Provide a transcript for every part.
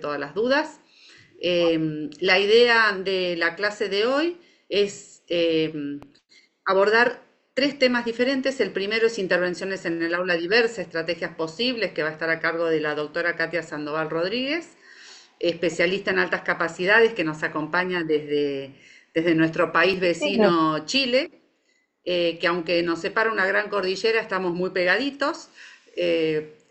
todas las dudas. La idea de la clase de hoy es abordar tres temas diferentes. El primero es intervenciones en el aula diversa, estrategias posibles, que va a estar a cargo de la doctora Katia Sandoval Rodríguez, especialista en altas capacidades, que nos acompaña desde nuestro país vecino Chile, que aunque nos separa una gran cordillera, estamos muy pegaditos.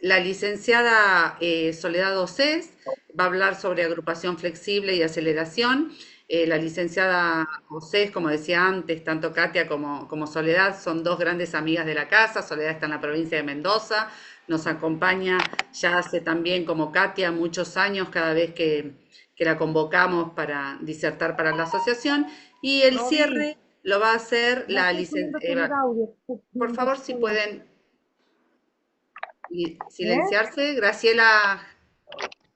La licenciada Soledad Océs va a hablar sobre agrupación flexible y aceleración. La licenciada Océs, como decía antes, tanto Katia como Soledad son dos grandes amigas de la casa. Soledad está en la provincia de Mendoza, nos acompaña ya hace también, como Katia, muchos años cada vez que la convocamos para disertar para la asociación. Y el Roby, cierre lo va a hacer no la estoy pudiendo tener licenciada. audio. Por favor, si pueden ¿Eh? silenciarse. Graciela,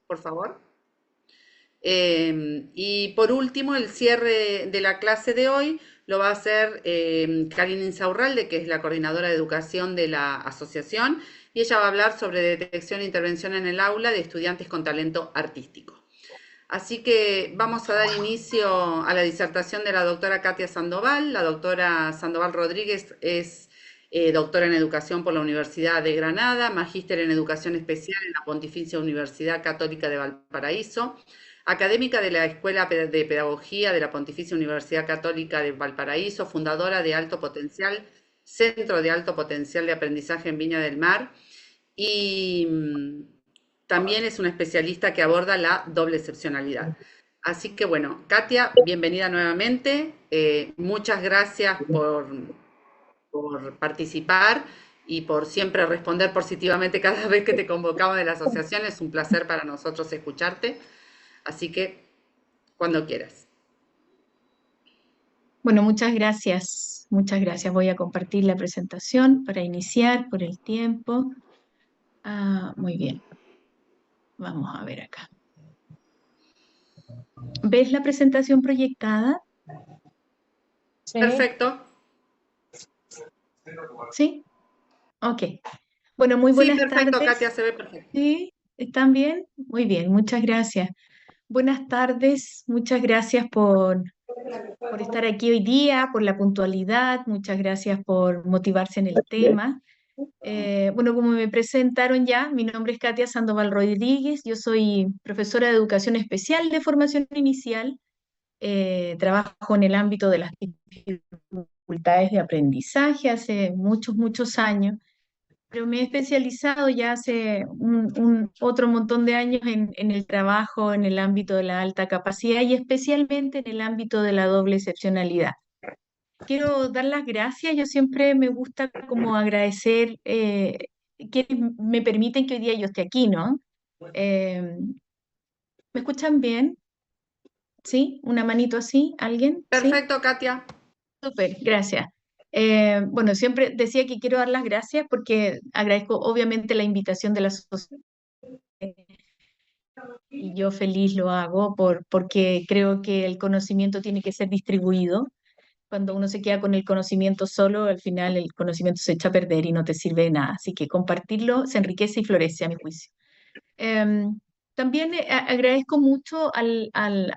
por favor. Y por último, el cierre de la clase de hoy lo va a hacer Karina Insaurralde, que es la coordinadora de educación de la asociación, y ella va a hablar sobre detección e intervención en el aula de estudiantes con talento artístico. Así que vamos a dar inicio a la disertación de la doctora Katia Sandoval. La doctora Sandoval Rodríguez es doctora en educación por la Universidad de Granada, magíster en educación especial en la Pontificia Universidad Católica de Valparaíso, académica de la Escuela de Pedagogía de la Pontificia Universidad Católica de Valparaíso, fundadora de Alto Potencial, Centro de Alto Potencial de Aprendizaje en Viña del Mar, y también es una especialista que aborda la doble excepcionalidad. Así que bueno, Katia, bienvenida nuevamente. Muchas gracias por participar y por siempre responder positivamente cada vez que te convocamos de la asociación. Es un placer para nosotros escucharte. Así que cuando quieras. Bueno, muchas gracias. Muchas gracias. Voy a compartir la presentación para iniciar por el tiempo. Muy bien. Vamos a ver acá. ¿Ves la presentación proyectada? Sí. Perfecto. ¿Sí? Ok. Bueno, muy Sí, buenas perfecto, tardes. Katia, se ve perfecto. ¿Sí? ¿Están bien? Muy bien, muchas gracias. Buenas tardes, muchas gracias por estar aquí hoy día, por la puntualidad, muchas gracias por motivarse en el tema. Bueno, como me presentaron ya, mi nombre es Katia Sandoval Rodríguez, yo soy profesora de educación especial de formación inicial, trabajo en el ámbito de las dificultades de aprendizaje hace muchos, muchos años, pero me he especializado ya hace otro montón de años en el trabajo en el ámbito de la alta capacidad y especialmente en el ámbito de la doble excepcionalidad. Quiero dar las gracias, yo siempre me gusta como agradecer que me permiten que hoy día yo esté aquí, ¿no? Eh, ¿Me escuchan bien? ¿Sí? ¿Una manito así? ¿Alguien? ¿Sí? Perfecto, Katia. Súper, gracias. Bueno, siempre decía que quiero dar las gracias porque agradezco obviamente la invitación de la sociedad y yo feliz lo hago porque creo que el conocimiento tiene que ser distribuido. Cuando uno se queda con el conocimiento solo, al final el conocimiento se echa a perder y no te sirve de nada. Así que compartirlo se enriquece y florece, a mi juicio. También agradezco mucho a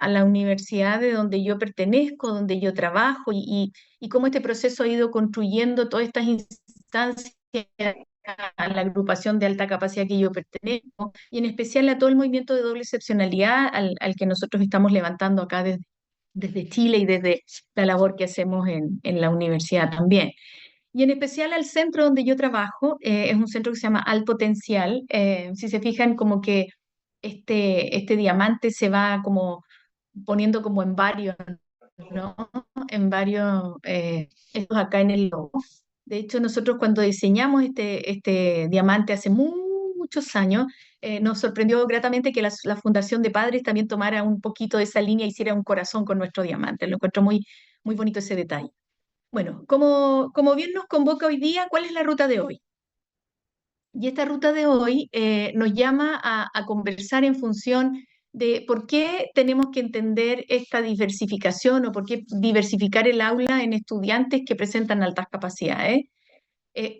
la universidad de donde yo pertenezco, donde yo trabajo y cómo este proceso ha ido construyendo todas estas instancias a la agrupación de alta capacidad que yo pertenezco y en especial a todo el movimiento de doble excepcionalidad al que nosotros estamos levantando acá desde Chile y desde la labor que hacemos en la universidad también. Y en especial al centro donde yo trabajo, es un centro que se llama Alto Potencial. Si se fijan, como que este diamante se va como poniendo como en varios, ¿no? En varios, estos acá en el logo. De hecho, nosotros cuando diseñamos este diamante hace muchos años, nos sorprendió gratamente que la Fundación de Padres también tomara un poquito de esa línea y hiciera un corazón con nuestro diamante. Lo encuentro muy, muy bonito ese detalle. Bueno, como bien nos convoca hoy día, ¿cuál es la ruta de hoy? Y esta ruta de hoy nos llama a conversar en función de por qué tenemos que entender esta diversificación o por qué diversificar el aula en estudiantes que presentan altas capacidades.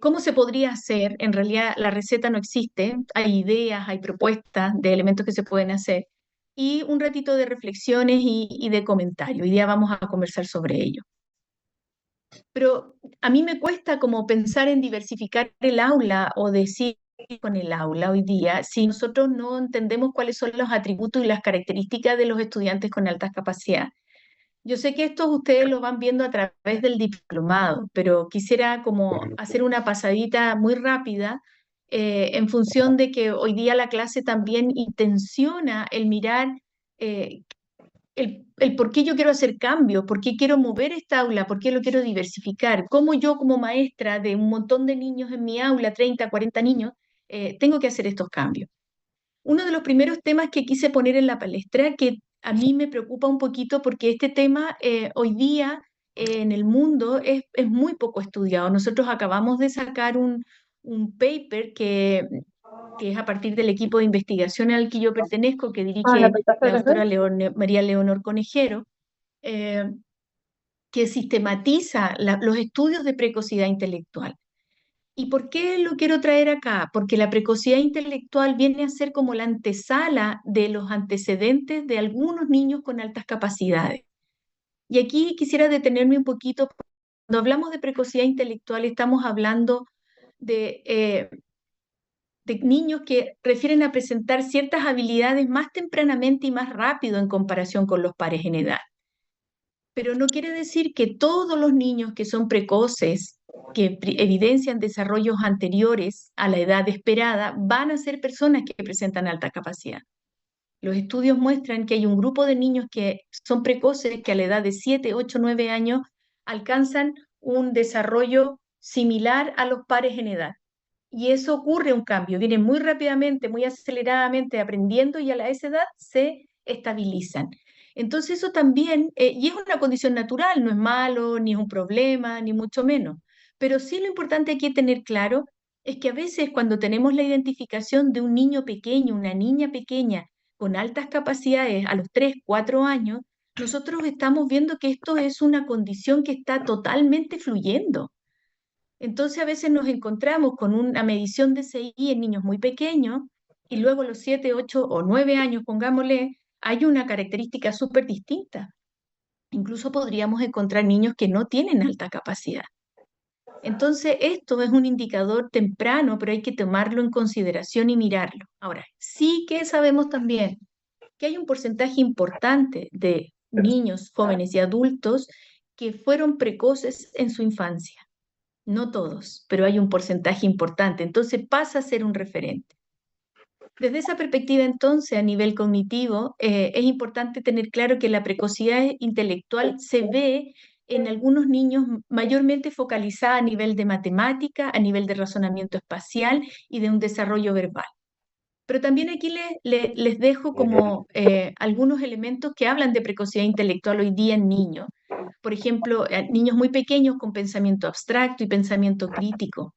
¿Cómo se podría hacer? En realidad la receta no existe, hay ideas, hay propuestas de elementos que se pueden hacer y un ratito de reflexiones y de comentario. Hoy día vamos a conversar sobre ello. Pero a mí me cuesta como pensar en diversificar el aula o decir con el aula hoy día si nosotros no entendemos cuáles son los atributos y las características de los estudiantes con altas capacidades. Yo sé que esto ustedes lo van viendo a través del diplomado, pero quisiera como hacer una pasadita muy rápida en función de que hoy día la clase también intenciona el mirar eh, el por qué yo quiero hacer cambios, por qué quiero mover esta aula, por qué lo quiero diversificar, cómo yo como maestra de un montón de niños en mi aula, 30, 40 niños, tengo que hacer estos cambios. Uno de los primeros temas que quise poner en la palestra, que a mí me preocupa un poquito porque este tema hoy día en el mundo es muy poco estudiado. Nosotros acabamos de sacar un paper que es a partir del equipo de investigación al que yo pertenezco, que Ah, ¿la dirige aplicaste la desde? doctora María Leonor Conejero, eh, que sistematiza los estudios de precocidad intelectual. ¿Y por qué lo quiero traer acá? Porque la precocidad intelectual viene a ser como la antesala de los antecedentes de algunos niños con altas capacidades. Y aquí quisiera detenerme un poquito. Cuando hablamos de precocidad intelectual, estamos hablando de niños que refieren a presentar ciertas habilidades más tempranamente y más rápido en comparación con los pares en edad. Pero no quiere decir que todos los niños que son precoces, que evidencian desarrollos anteriores a la edad esperada, van a ser personas que presentan alta capacidad. Los estudios muestran que hay un grupo de niños que son precoces que a la edad de 7, 8, 9 años alcanzan un desarrollo similar a los pares en edad. Y eso ocurre un cambio, vienen muy rápidamente, muy aceleradamente aprendiendo y a esa edad se estabilizan. Entonces eso también, y es una condición natural, no es malo, ni es un problema, ni mucho menos. Pero sí lo importante aquí tener claro es que a veces cuando tenemos la identificación de un niño pequeño, una niña pequeña con altas capacidades a los 3, 4 años, nosotros estamos viendo que esto es una condición que está totalmente fluyendo. Entonces a veces nos encontramos con una medición de CI en niños muy pequeños y luego a los 7, 8 o 9 años, pongámosle, hay una característica súper distinta. Incluso podríamos encontrar niños que no tienen alta capacidad. Entonces esto es un indicador temprano, pero hay que tomarlo en consideración y mirarlo. Ahora, sí que sabemos también que hay un porcentaje importante de niños, jóvenes y adultos que fueron precoces en su infancia. No todos, pero hay un porcentaje importante, entonces pasa a ser un referente. Desde esa perspectiva, entonces, a nivel cognitivo, es importante tener claro que la precocidad intelectual se ve en algunos niños mayormente focalizada a nivel de matemática, a nivel de razonamiento espacial y de un desarrollo verbal. Pero también aquí les dejo como algunos elementos que hablan de precocidad intelectual hoy día en niños. Por ejemplo, niños muy pequeños con pensamiento abstracto y pensamiento crítico.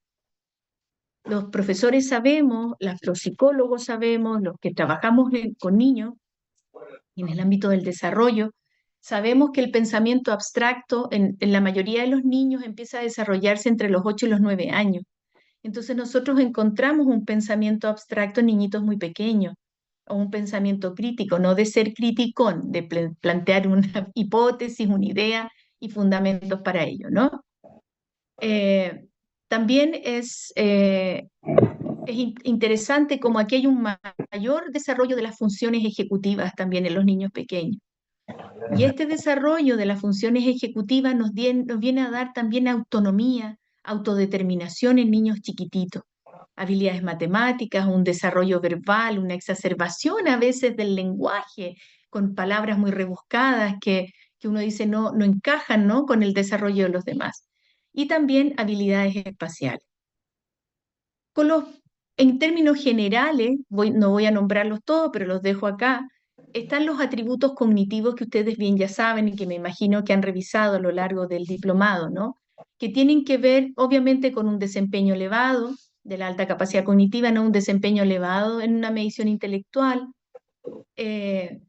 Los profesores sabemos, los psicólogos sabemos, los que trabajamos con niños en el ámbito del desarrollo, sabemos que el pensamiento abstracto en la mayoría de los niños empieza a desarrollarse entre los 8 y los 9 años. Entonces nosotros encontramos un pensamiento abstracto en niñitos muy pequeños, o un pensamiento crítico, no de ser criticón, de plantear una hipótesis, una idea y fundamentos para ello, ¿no? Eh, también es interesante como aquí hay un mayor desarrollo de las funciones ejecutivas también en los niños pequeños. Y este desarrollo de las funciones ejecutivas nos viene a dar también autonomía, autodeterminación en niños chiquititos, habilidades matemáticas, un desarrollo verbal, una exacerbación a veces del lenguaje, con palabras muy rebuscadas que uno dice no encajan, ¿no?, con el desarrollo de los demás. Y también habilidades espaciales. En términos generales, no voy a nombrarlos todos, pero los dejo acá, están los atributos cognitivos que ustedes bien ya saben y que me imagino que han revisado a lo largo del diplomado, ¿no? Que tienen que ver obviamente con un desempeño elevado de la alta capacidad cognitiva, no un desempeño elevado en una medición intelectual. Se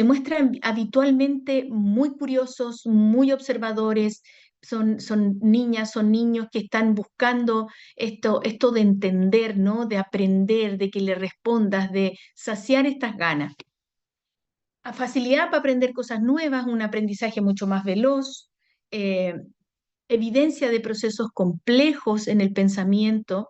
muestran habitualmente muy curiosos, muy observadores, son niñas, son niños que están buscando esto de entender, ¿no? De aprender, de que le respondas, de saciar estas ganas. A facilidad para aprender cosas nuevas, un aprendizaje mucho más veloz, eh, evidencia de procesos complejos en el pensamiento,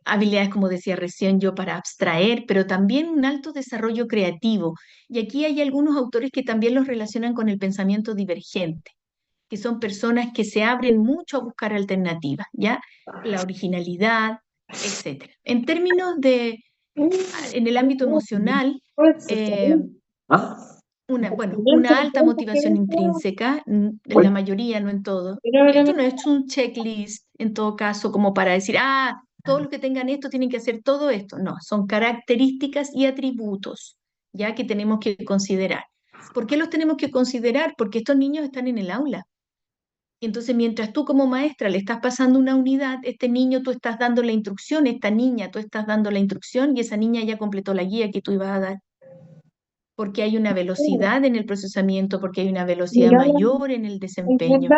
habilidades, como decía recién yo, para abstraer, pero también un alto desarrollo creativo. Y aquí hay algunos autores que también los relacionan con el pensamiento divergente, que son personas que se abren mucho a buscar alternativas, ¿ya? La originalidad, etcétera. En términos de, en el ámbito emocional, eh, una alta motivación intrínseca, en la mayoría, no en todo. Esto no es un checklist, en todo caso, como para decir, todos los que tengan esto tienen que hacer todo esto. No, son características y atributos, ya que tenemos que considerar. ¿Por qué los tenemos que considerar? Porque estos niños están en el aula. Y entonces, mientras tú como maestra le estás pasando una unidad, este niño tú estás dando la instrucción, esta niña tú estás dando la instrucción y esa niña ya completó la guía que tú ibas a dar, porque hay una velocidad en el procesamiento, porque hay una velocidad mayor en el desempeño.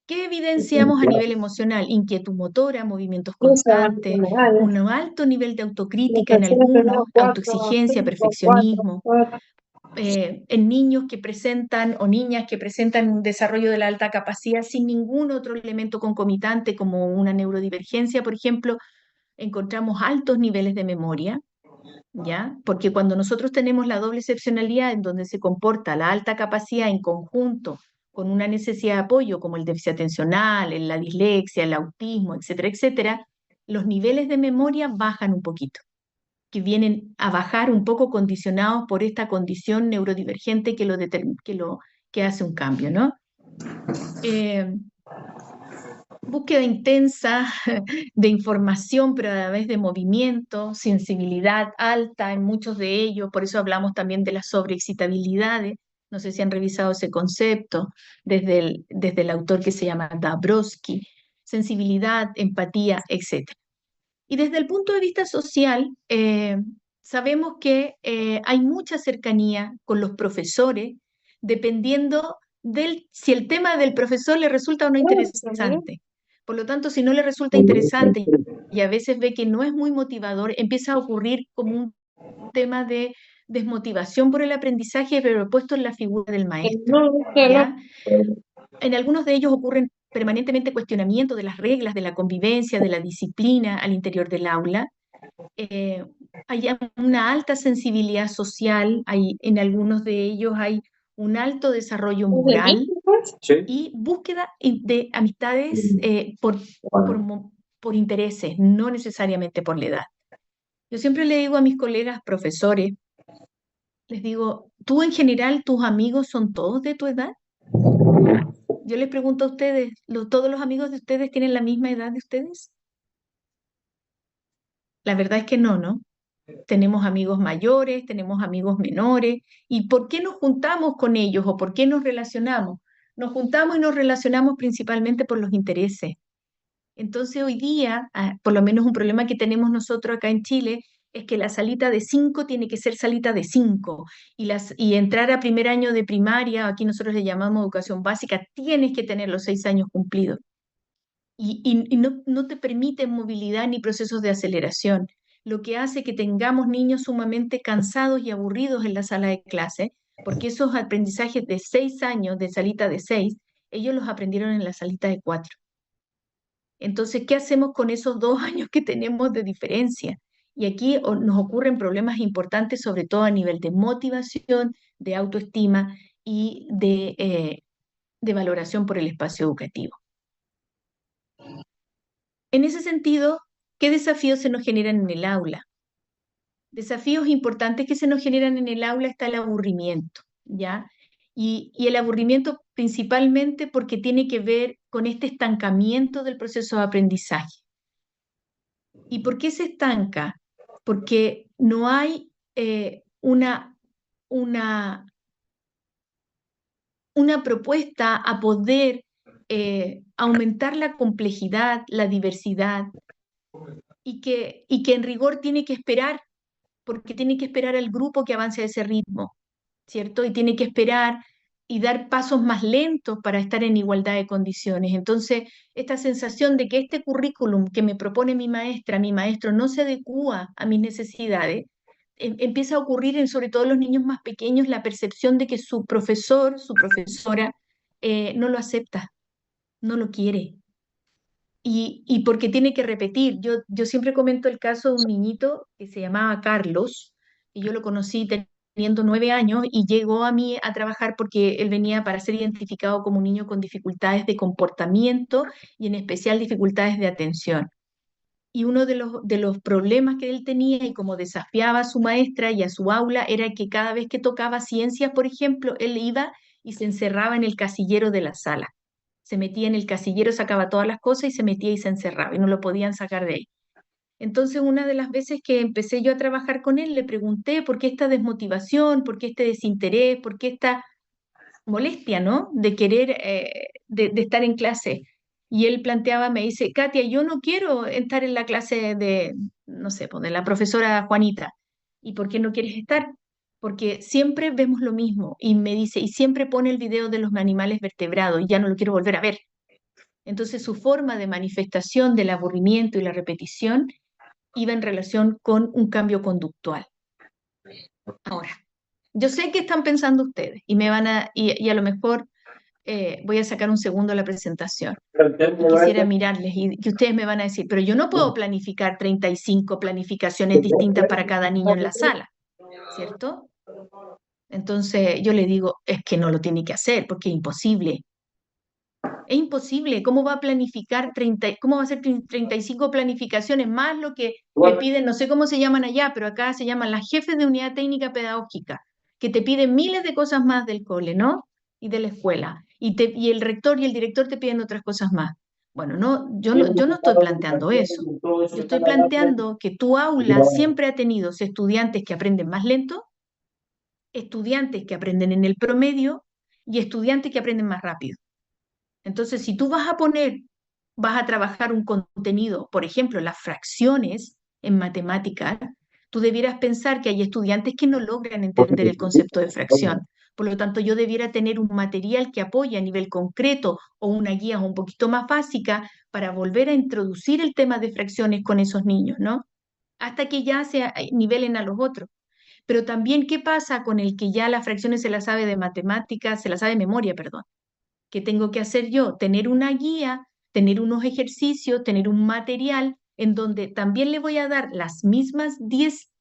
¿Qué evidenciamos a nivel emocional? Inquietud motora, movimientos constantes, un alto nivel de autocrítica en algunos, autoexigencia, perfeccionismo. En niños que presentan o niñas que presentan un desarrollo de la alta capacidad sin ningún otro elemento concomitante, como una neurodivergencia, por ejemplo, encontramos altos niveles de memoria, ¿ya? Porque cuando nosotros tenemos la doble excepcionalidad en donde se comporta la alta capacidad en conjunto con una necesidad de apoyo como el déficit atencional, la dislexia, el autismo, etcétera, etcétera, los niveles de memoria bajan un poquito, que vienen a bajar un poco condicionados por esta condición neurodivergente que hace un cambio, ¿no? Búsqueda intensa de información, pero a la vez de movimiento, sensibilidad alta en muchos de ellos, por eso hablamos también de las sobreexcitabilidades. No sé si han revisado ese concepto desde el autor que se llama Dabrowski, sensibilidad, empatía, etc. Y desde el punto de vista social, sabemos que hay mucha cercanía con los profesores, dependiendo si el tema del profesor le resulta o no interesante. Por lo tanto, si no le resulta interesante y a veces ve que no es muy motivador, empieza a ocurrir como un tema de desmotivación por el aprendizaje, pero puesto en la figura del maestro, ¿ya? En algunos de ellos ocurren permanentemente cuestionamientos de las reglas, de la convivencia, de la disciplina al interior del aula. Hay una alta sensibilidad social, en algunos de ellos hay un alto desarrollo moral y búsqueda de amistades por intereses, no necesariamente por la edad. Yo siempre le digo a mis colegas profesores, les digo, ¿tú en general, tus amigos son todos de tu edad? Yo les pregunto a ustedes, ¿todos los amigos de ustedes tienen la misma edad de ustedes? La verdad es que no, ¿no? Tenemos amigos mayores, tenemos amigos menores. ¿Y por qué nos juntamos con ellos o por qué nos relacionamos? Nos juntamos y nos relacionamos principalmente por los intereses. Entonces hoy día, por lo menos un problema que tenemos nosotros acá en Chile, es que la salita de 5 tiene que ser salita de 5 y entrar a primer año de primaria, aquí nosotros le llamamos educación básica, tienes que tener los 6 años cumplidos. Y no te permite movilidad ni procesos de aceleración, lo que hace que tengamos niños sumamente cansados y aburridos en la sala de clase, porque esos aprendizajes de 6 años, de salita de 6, ellos los aprendieron en la salita de 4. Entonces, ¿qué hacemos con esos 2 años que tenemos de diferencia? Y aquí nos ocurren problemas importantes, sobre todo a nivel de motivación, de autoestima y de valoración por el espacio educativo. En ese sentido, ¿qué desafíos se nos generan en el aula? Desafíos importantes que se nos generan en el aula está el aburrimiento, ¿ya? Y el aburrimiento principalmente porque tiene que ver con este estancamiento del proceso de aprendizaje. ¿Y por qué se estanca? Porque no hay una propuesta a poder aumentar la complejidad, la diversidad, y que en rigor tiene que esperar, porque tiene que esperar al grupo que avance a ese ritmo, ¿cierto? Y tiene que esperar y dar pasos más lentos para estar en igualdad de condiciones. Entonces, esta sensación de que este currículum que me propone mi maestra, mi maestro, no se adecúa a mis necesidades, empieza a ocurrir en sobre todo los niños más pequeños la percepción de que su profesor, su profesora, no lo acepta, no lo quiere. Y porque tiene que repetir. Yo siempre comento el caso de un niñito que se llamaba Carlos, y yo lo conocí teniendo 9 años y llegó a mí a trabajar porque él venía para ser identificado como un niño con dificultades de comportamiento y en especial dificultades de atención. Y uno de los problemas que él tenía y como desafiaba a su maestra y a su aula era que cada vez que tocaba ciencias, por ejemplo, él iba y se encerraba en el casillero de la sala. Se metía en el casillero, sacaba todas las cosas y se metía y se encerraba y no lo podían sacar de ahí. Entonces, una de las veces que empecé yo a trabajar con él, le pregunté por qué esta desmotivación, por qué este desinterés, por qué esta molestia, ¿no? De querer, de estar en clase. Y él planteaba, me dice, Katia, yo no quiero estar en la clase de, no sé, pues, de la profesora Juanita. ¿Y por qué no quieres estar? Porque siempre vemos lo mismo. Y me dice, y siempre pone el video de los animales vertebrados y ya no lo quiero volver a ver. Entonces su forma de manifestación del aburrimiento y la repetición iba en relación con un cambio conductual. Ahora, yo sé qué están pensando ustedes y me van y a lo mejor voy a sacar un segundo la presentación y quisiera mirarles y que ustedes me van a decir, pero yo no puedo planificar 35 planificaciones distintas para cada niño en la sala, ¿cierto? Entonces yo le digo, es que no lo tiene que hacer porque es imposible. Es imposible. ¿Cómo va a planificar 30, cómo va a hacer 35 planificaciones más lo que le piden, no sé cómo se llaman allá, pero acá se llaman las jefes de unidad técnica pedagógica, que te piden miles de cosas más del cole, ¿no? Y de la escuela. Y el rector y el director te piden otras cosas más. Bueno, no, yo no estoy planteando eso. Yo estoy planteando que tu aula siempre ha tenido estudiantes que aprenden más lento, estudiantes que aprenden en el promedio y estudiantes que aprenden más rápido. Entonces, si tú vas a trabajar un contenido, por ejemplo, las fracciones en matemáticas, tú debieras pensar que hay estudiantes que no logran entender el concepto de fracción. Por lo tanto, yo debiera tener un material que apoye a nivel concreto o una guía un poquito más básica para volver a introducir el tema de fracciones con esos niños, ¿no? Hasta que ya se nivelen a los otros. Pero también, ¿qué pasa con el que ya las fracciones se las sabe de matemáticas, se las sabe de memoria, perdón? ¿Qué tengo que hacer yo? Tener una guía, tener unos ejercicios, tener un material en donde también le voy a dar las mismas 10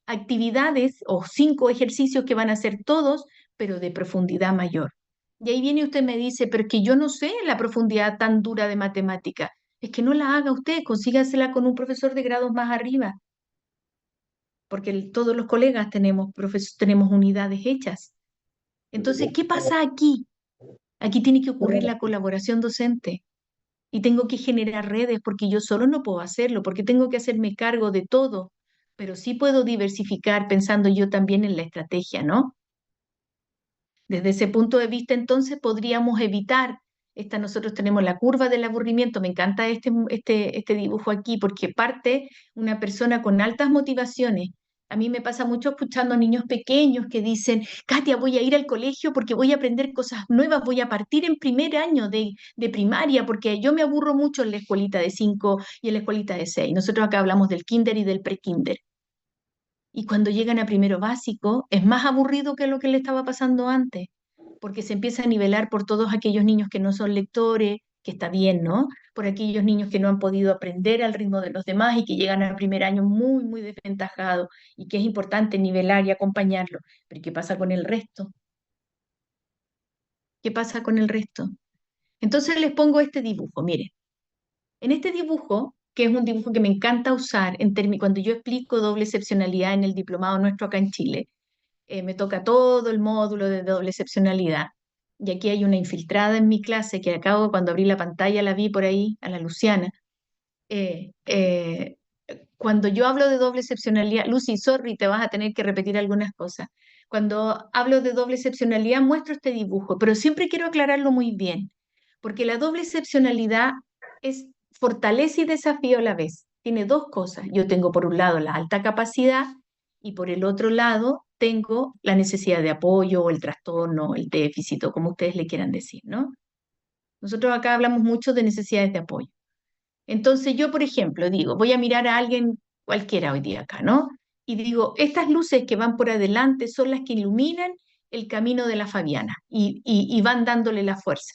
actividades o 5 ejercicios que van a hacer todos, pero de profundidad mayor. Y ahí viene usted y me dice, pero es que yo no sé la profundidad tan dura de matemática. Es que no la haga usted, consígasela con un profesor de grados más arriba, porque todos los colegas tenemos unidades hechas. Entonces, ¿qué pasa aquí? Aquí tiene que ocurrir la colaboración docente y tengo que generar redes porque yo solo no puedo hacerlo, porque tengo que hacerme cargo de todo, pero sí puedo diversificar pensando yo también en la estrategia, ¿no? Desde ese punto de vista, entonces podríamos evitar nosotros tenemos la curva del aburrimiento, me encanta este dibujo aquí porque parte una persona con altas motivaciones. A mí me pasa mucho escuchando a niños pequeños que dicen, Katia, voy a ir al colegio porque voy a aprender cosas nuevas, voy a partir en primer año de primaria porque yo me aburro mucho en la escuelita de 5 y en la escuelita de 6. Nosotros acá hablamos del kinder y del pre-kinder. Y cuando llegan a primero básico, es más aburrido que lo que le estaba pasando antes, porque se empieza a nivelar por todos aquellos niños que no son lectores, que está bien, ¿no? Por aquellos niños que no han podido aprender al ritmo de los demás y que llegan al primer año muy, muy desventajados y que es importante nivelar y acompañarlo. Pero ¿qué pasa con el resto? ¿Qué pasa con el resto? Entonces les pongo este dibujo, miren. En este dibujo, que es un dibujo que me encanta usar cuando yo explico doble excepcionalidad en el diplomado nuestro acá en Chile, me toca todo el módulo de doble excepcionalidad. Y aquí hay una infiltrada en mi clase que acabo, cuando abrí la pantalla, la vi por ahí, a la Luciana. Eh, eh, Cuando yo hablo de doble excepcionalidad, Lucy, sorry, te vas a tener que repetir algunas cosas. Cuando hablo de doble excepcionalidad, muestro este dibujo, pero siempre quiero aclararlo muy bien, porque la doble excepcionalidad es fortaleza y desafío a la vez. Tiene dos cosas. Yo tengo por un lado la alta capacidad y por el otro lado tengo la necesidad de apoyo o el trastorno, el déficit o como ustedes le quieran decir, ¿no? Nosotros acá hablamos mucho de necesidades de apoyo. Entonces yo, por ejemplo, digo, voy a mirar a alguien cualquiera hoy día acá, ¿no? Y digo, estas luces que van por adelante son las que iluminan el camino de la Fabiana y van dándole la fuerza,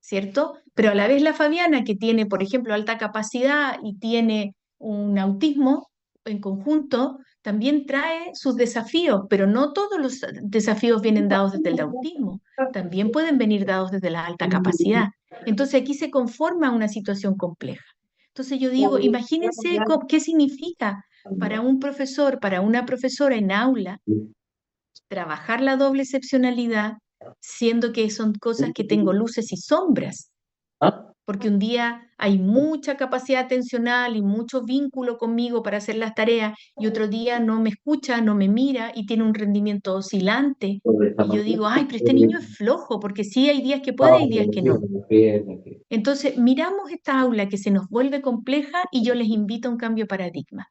¿cierto? Pero a la vez la Fabiana, que tiene, por ejemplo, alta capacidad y tiene un autismo en conjunto, también trae sus desafíos, pero no todos los desafíos vienen dados desde el autismo, también pueden venir dados desde la alta capacidad. Entonces aquí se conforma una situación compleja. Entonces yo digo, imagínense qué significa para un profesor, para una profesora en aula, trabajar la doble excepcionalidad, siendo que son cosas que tengo luces y sombras, porque un día hay mucha capacidad atencional y mucho vínculo conmigo para hacer las tareas, y otro día no me escucha, no me mira y tiene un rendimiento oscilante. Y yo digo, ay, pero este niño es flojo, porque sí hay días que puede y días que no. Entonces, miramos esta aula que se nos vuelve compleja y yo les invito a un cambio de paradigma.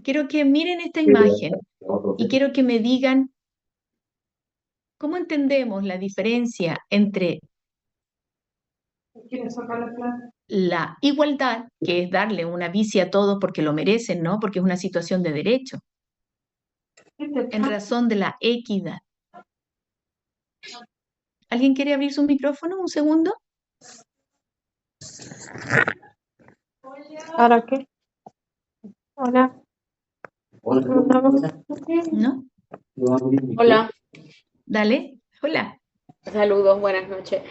Quiero que miren esta imagen y quiero que me digan cómo entendemos la diferencia entre la igualdad, que es darle una bici a todos porque lo merecen, ¿no? Porque es una situación de derecho, en razón de la equidad. ¿Alguien quiere abrir su micrófono un segundo? ¿Para qué? Hola. ¿No? Hola, Dale. Hola. saludos, buenas noches.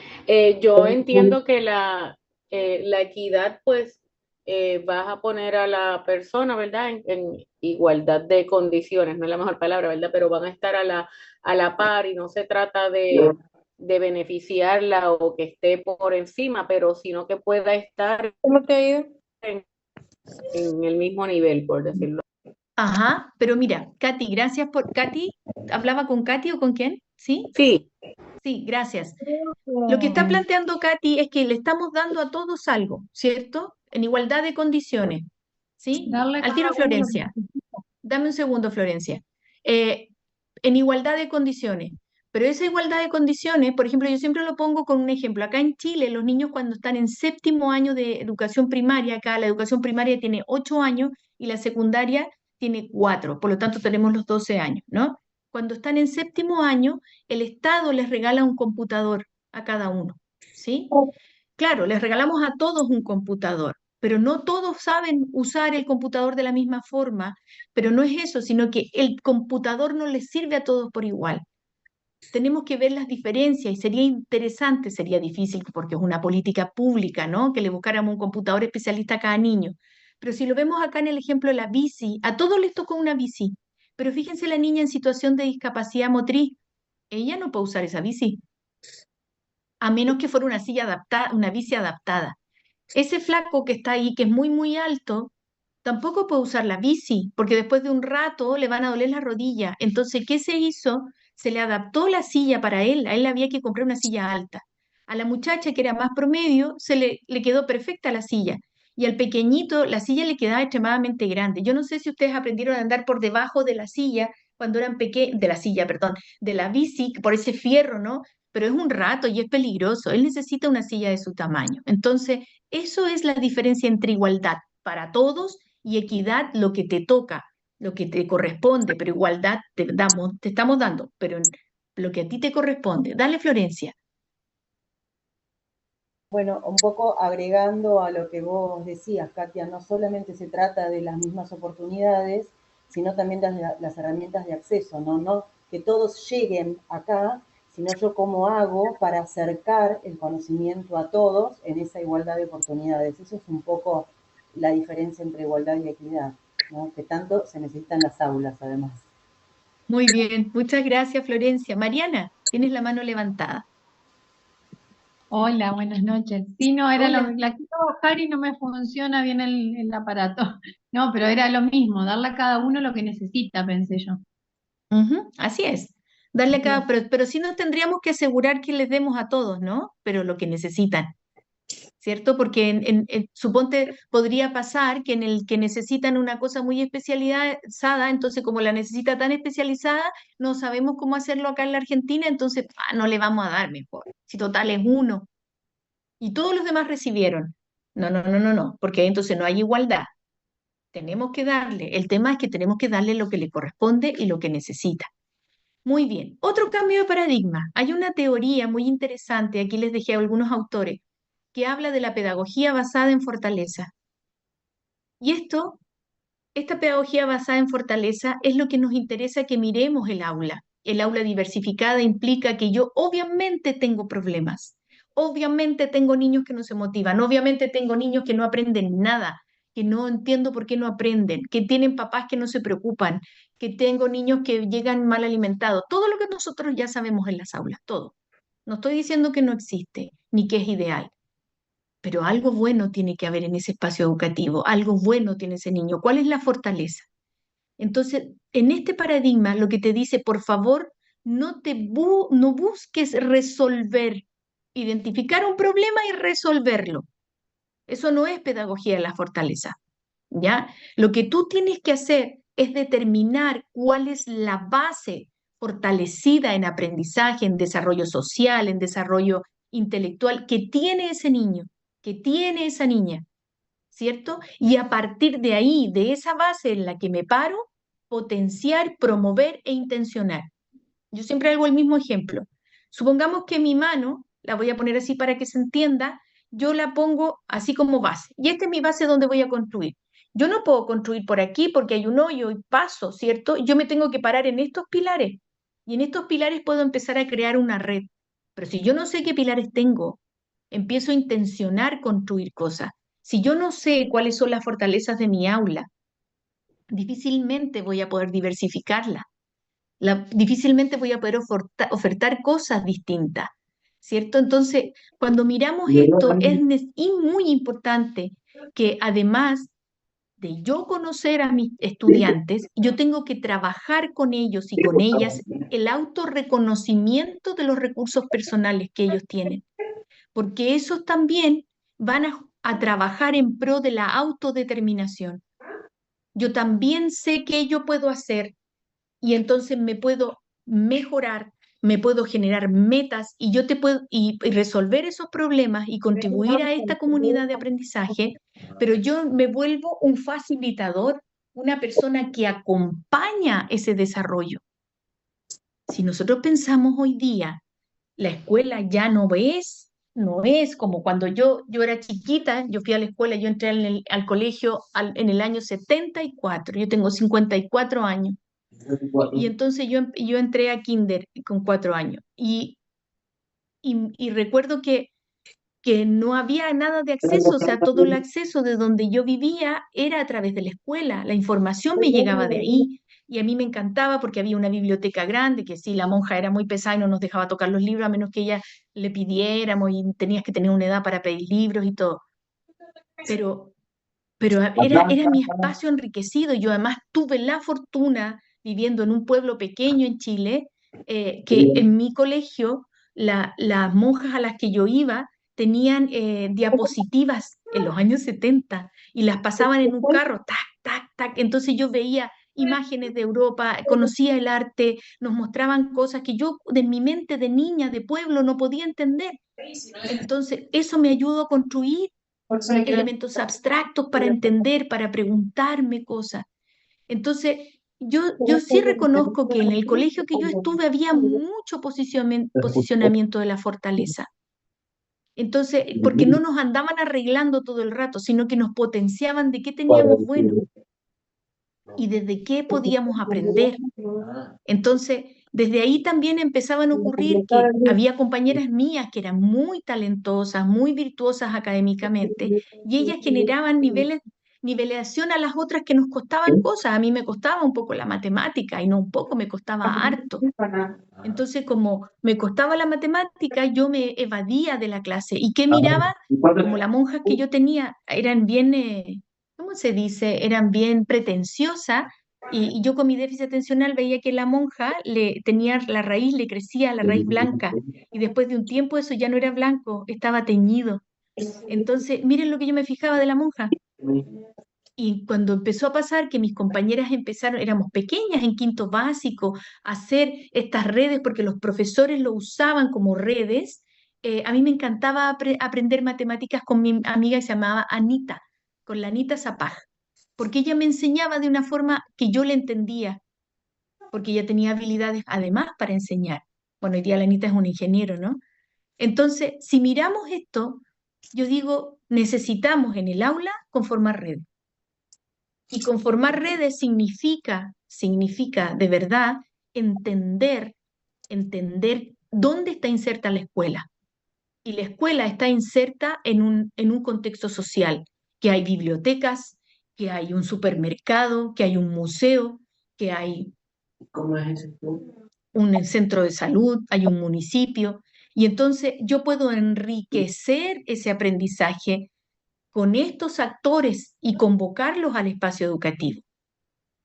Yo entiendo que la equidad, pues, vas a poner a la persona, ¿verdad? En igualdad de condiciones, no es la mejor palabra, ¿verdad? Pero van a estar a la par y no se trata de beneficiarla o que esté por encima, pero sino que pueda estar ¿Cómo te ha ido? en el mismo nivel, por decirlo. Ajá, pero mira, Katy, gracias por... Katy, ¿hablaba con Katy o con quién? ¿Sí? Sí, Sí, gracias. Lo que está planteando Katy es que le estamos dando a todos algo, ¿cierto? En igualdad de condiciones, ¿sí? Darle Al cada tiro, uno lo que Florencia. Dame un segundo, Florencia. En igualdad de condiciones. Pero esa igualdad de condiciones, por ejemplo, yo siempre lo pongo con un ejemplo. Acá en Chile, los niños cuando están en séptimo año de educación primaria, acá la educación primaria tiene 8 años y la secundaria tiene 4, por lo tanto tenemos los 12 años, ¿no? Cuando están en séptimo año, el Estado les regala un computador a cada uno, ¿sí? Claro, les regalamos a todos un computador, pero no todos saben usar el computador de la misma forma, pero no es eso, sino que el computador no les sirve a todos por igual. Tenemos que ver las diferencias y sería interesante, sería difícil porque es una política pública, ¿no? Que le buscáramos un computador especialista a cada niño. Pero si lo vemos acá en el ejemplo de la bici, a todos les tocó una bici, pero fíjense la niña en situación de discapacidad motriz, ella no puede usar esa bici, a menos que fuera una silla adaptada, una bici adaptada. Ese flaco que está ahí, que es muy, muy alto, tampoco puede usar la bici, porque después de un rato le van a doler las rodillas. Entonces, ¿qué se hizo? Se le adaptó la silla para él, a él había que comprar una silla alta. A la muchacha que era más promedio, le quedó perfecta la silla. Y al pequeñito, la silla le quedaba extremadamente grande. Yo no sé si ustedes aprendieron a andar por debajo de la silla cuando eran pequeños, de la silla, perdón, de la bici, por ese fierro, ¿no? Pero es un rato y es peligroso. Él necesita una silla de su tamaño. Entonces, eso es la diferencia entre igualdad para todos y equidad, lo que te toca, lo que te corresponde, pero igualdad te estamos dando, pero en lo que a ti te corresponde. Dale, Florencia. Bueno, un poco agregando a lo que vos decías, Katia, no solamente se trata de las mismas oportunidades, sino también de las herramientas de acceso, ¿no? No que todos lleguen acá, sino yo cómo hago para acercar el conocimiento a todos en esa igualdad de oportunidades. Eso es un poco la diferencia entre igualdad y equidad, ¿no? Que tanto se necesitan las aulas, además. Muy bien, muchas gracias, Florencia. Mariana, tienes la mano levantada. Hola, buenas noches. Sí, no, Hola. la quiero bajar y no me funciona bien el aparato. No, pero era lo mismo, darle a cada uno lo que necesita, pensé yo. Ujú, así es. Darle a cada, Bien. pero sí nos tendríamos que asegurar que les demos a todos, ¿no? Pero lo que necesitan. ¿cierto? Porque suponte, podría pasar que en el que necesitan una cosa muy especializada, entonces como la necesita tan especializada, no sabemos cómo hacerlo acá en la Argentina, entonces no le vamos a dar mejor, si total es uno. Y todos los demás recibieron. No, no, no, no, no, porque entonces no hay igualdad. Tenemos que darle, el tema es que tenemos que darle lo que le corresponde y lo que necesita. Muy bien, otro cambio de paradigma. Hay una teoría muy interesante, aquí les dejé a algunos autores, que habla de la pedagogía basada en fortaleza. Y esta pedagogía basada en fortaleza es lo que nos interesa que miremos el aula. El aula diversificada implica que yo obviamente tengo problemas, obviamente tengo niños que no se motivan, obviamente tengo niños que no aprenden nada, que no entiendo por qué no aprenden, que tienen papás que no se preocupan, que tengo niños que llegan mal alimentados, todo lo que nosotros ya sabemos en las aulas, todo. No estoy diciendo que no existe ni que es ideal, pero algo bueno tiene que haber en ese espacio educativo, algo bueno tiene ese niño. ¿Cuál es la fortaleza? Entonces, en este paradigma, lo que te dice, por favor, no busques resolver, identificar un problema y resolverlo. Eso no es pedagogía de la fortaleza, ¿ya? Lo que tú tienes que hacer es determinar cuál es la base fortalecida en aprendizaje, en desarrollo social, en desarrollo intelectual que tiene ese niño, que tiene esa niña, ¿cierto? Y a partir de ahí, de esa base en la que me paro, potenciar, promover e intencionar. Yo siempre hago el mismo ejemplo. Supongamos que mi mano, la voy a poner así para que se entienda, yo la pongo así como base. Y esta es mi base donde voy a construir. Yo no puedo construir por aquí porque hay un hoyo y paso, ¿cierto? Yo me tengo que parar en estos pilares. Y en estos pilares puedo empezar a crear una red. Pero si yo no sé qué pilares tengo, empiezo a intencionar construir cosas. Si yo no sé cuáles son las fortalezas de mi aula, difícilmente voy a poder diversificarla, difícilmente voy a poder ofertar cosas distintas, ¿cierto? Entonces, cuando miramos esto, muy importante que además de yo conocer a mis estudiantes, yo tengo que trabajar con ellos y con ellas el autorreconocimiento de los recursos personales que ellos tienen, porque esos también van a trabajar en pro de la autodeterminación. Yo también sé qué yo puedo hacer y entonces me puedo mejorar, me puedo generar metas y yo te puedo y resolver esos problemas y contribuir a esta comunidad de aprendizaje, pero yo me vuelvo un facilitador, una persona que acompaña ese desarrollo. Si nosotros pensamos hoy día, la escuela ya no es como cuando yo era chiquita, yo fui a la escuela, yo entré al colegio en el año 74, yo tengo 54 años. Y entonces yo entré a kinder con 4 años y recuerdo que no había nada de acceso, o sea, todo el acceso de donde yo vivía era a través de la escuela, la información me llegaba de ahí y a mí me encantaba porque había una biblioteca grande, que sí, la monja era muy pesada y no nos dejaba tocar los libros a menos que ella le pidiéramos y tenías que tener una edad para pedir libros y todo, pero era mi espacio enriquecido. Yo además tuve la fortuna, viviendo en un pueblo pequeño en Chile, que en mi colegio las monjas a las que yo iba tenían diapositivas en los años 70 y las pasaban en un carro, tac, tac, tac. Entonces yo veía imágenes de Europa, conocía el arte, nos mostraban cosas que yo de mi mente de niña, de pueblo, no podía entender. Entonces eso me ayudó a construir elementos abstractos para entender, para preguntarme cosas. Entonces, yo sí reconozco que en el colegio que yo estuve había mucho posicionamiento de la fortaleza. Entonces, porque no nos andaban arreglando todo el rato, sino que nos potenciaban de qué teníamos bueno y desde qué podíamos aprender. Entonces, desde ahí también empezaban a ocurrir que había compañeras mías que eran muy talentosas, muy virtuosas académicamente, y ellas generaban nivelación a las otras que nos costaban cosas. A mí me costaba un poco la matemática y no un poco, me costaba harto. Entonces, como me costaba la matemática, yo me evadía de la clase. ¿Y qué miraba? Como las monjas que yo tenía eran bien, ¿cómo se dice? Eran bien pretenciosas. Y yo con mi déficit atencional veía que la monja tenía la raíz, le crecía la raíz blanca. Y después de un tiempo eso ya no era blanco, estaba teñido. Entonces, miren lo que yo me fijaba de la monja. Y cuando empezó a pasar que mis compañeras empezaron, éramos pequeñas en quinto básico, a hacer estas redes porque los profesores lo usaban como redes, a mí me encantaba aprender matemáticas con mi amiga que se llamaba Anita, con la Anita Zapag, porque ella me enseñaba de una forma que yo le entendía, porque ella tenía habilidades además para enseñar. Bueno, hoy día la Anita es un ingeniero, ¿no? Entonces, si miramos esto, yo digo, necesitamos en el aula conformar redes. Y conformar redes significa de verdad entender, entender dónde está inserta la escuela. Y la escuela está inserta en un contexto social, que hay bibliotecas, que hay un supermercado, que hay un museo, que hay un centro de salud, hay un municipio. Y entonces yo puedo enriquecer ese aprendizaje con estos actores y convocarlos al espacio educativo,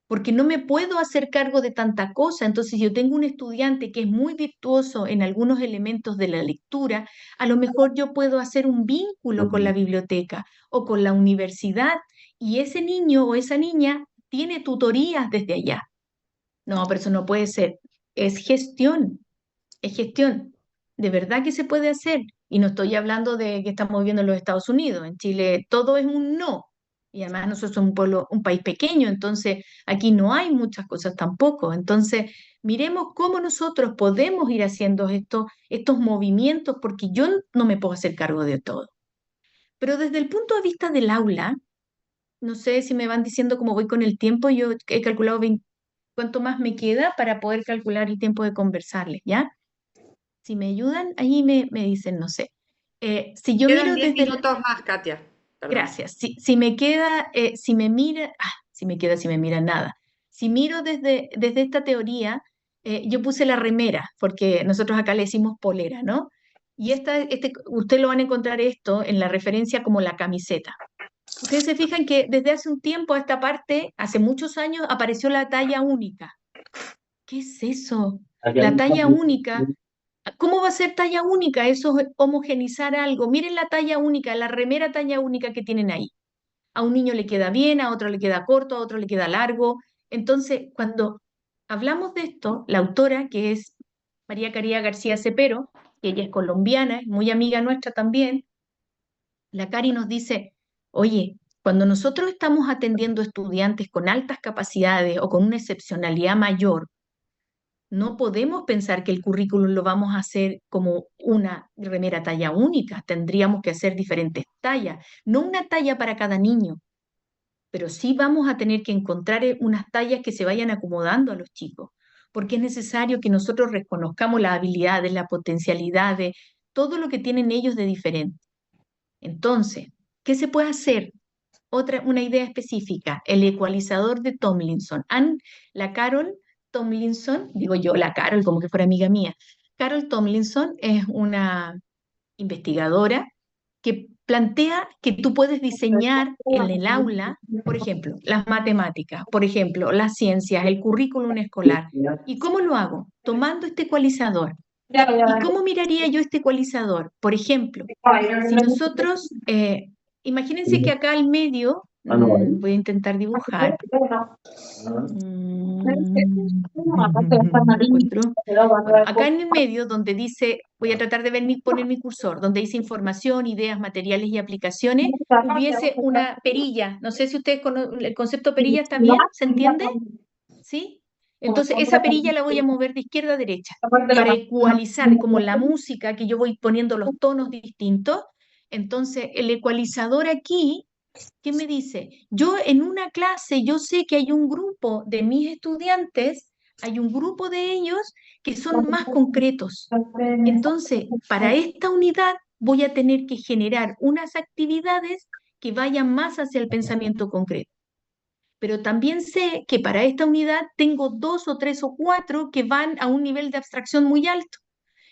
porque no me puedo hacer cargo de tanta cosa. Entonces, yo tengo un estudiante que es muy virtuoso en algunos elementos de la lectura, a lo mejor yo puedo hacer un vínculo con la biblioteca o con la universidad, y ese niño o esa niña tiene tutorías desde allá. No, pero eso no puede ser. Es gestión, es gestión. De verdad que se puede hacer. Y no estoy hablando de que estamos viviendo en los Estados Unidos. En Chile todo es un no. Y además nosotros somos un pueblo, un país pequeño, entonces aquí no hay muchas cosas tampoco. Entonces, miremos cómo nosotros podemos ir haciendo estos movimientos, porque yo no me puedo hacer cargo de todo. Pero desde el punto de vista del aula, no sé si me van diciendo cómo voy con el tiempo, yo he calculado cuánto más me queda para poder calcular el tiempo de conversarles, ¿ya? Si me ayudan, ahí me dicen, no sé. Si yo Quedan miro 10 desde el... minutos más, Katia. Perdón. Gracias. Si me queda, si me mira, si me queda, si me mira nada. Si miro desde esta teoría, yo puse la remera, porque nosotros acá le decimos polera, ¿no? Y usted lo van a encontrar esto en la referencia como la camiseta. Ustedes se fijan que desde hace un tiempo a esta parte, hace muchos años, apareció la talla única. ¿Qué es eso? La talla única. ¿Cómo va a ser talla única? Eso es homogenizar algo. Miren la talla única, la remera talla única que tienen ahí. A un niño le queda bien, a otro le queda corto, a otro le queda largo. Entonces, cuando hablamos de esto, la autora, que es María Caridad García Cepero, que ella es colombiana, es muy amiga nuestra también, la Cari nos dice, oye, cuando nosotros estamos atendiendo estudiantes con altas capacidades o con una excepcionalidad mayor, no podemos pensar que el currículum lo vamos a hacer como una remera talla única, tendríamos que hacer diferentes tallas, no una talla para cada niño, pero sí vamos a tener que encontrar unas tallas que se vayan acomodando a los chicos, porque es necesario que nosotros reconozcamos las habilidades, las potencialidades, todo lo que tienen ellos de diferente. Entonces, ¿qué se puede hacer? Una idea específica, el ecualizador de Tomlinson. La Carol Tomlinson, digo yo, la Carol como que fuera amiga mía. Carol Tomlinson es una investigadora que plantea que tú puedes diseñar en el aula, por ejemplo, las matemáticas, por ejemplo, las ciencias, el currículum escolar. ¿Y cómo lo hago? Tomando este ecualizador. ¿Y cómo miraría yo este ecualizador? Por ejemplo, si nosotros, imagínense que acá al medio, voy a intentar dibujar. No encuentro. Bueno, acá en el medio, donde dice, voy a tratar de poner mi cursor, donde dice información, ideas, materiales y aplicaciones, hubiese una perilla. No sé si ustedes conocen el concepto perilla, ¿está bien? ¿Se entiende? ¿Sí? Entonces, esa perilla la voy a mover de izquierda a derecha para ecualizar, como la música, que yo voy poniendo los tonos distintos. Entonces, el ecualizador aquí, ¿qué me dice? Yo en una clase, yo sé que hay un grupo de mis estudiantes, hay un grupo de ellos que son más concretos. Entonces, para esta unidad voy a tener que generar unas actividades que vayan más hacia el pensamiento concreto. Pero también sé que para esta unidad tengo 2 o 3 o 4 que van a un nivel de abstracción muy alto.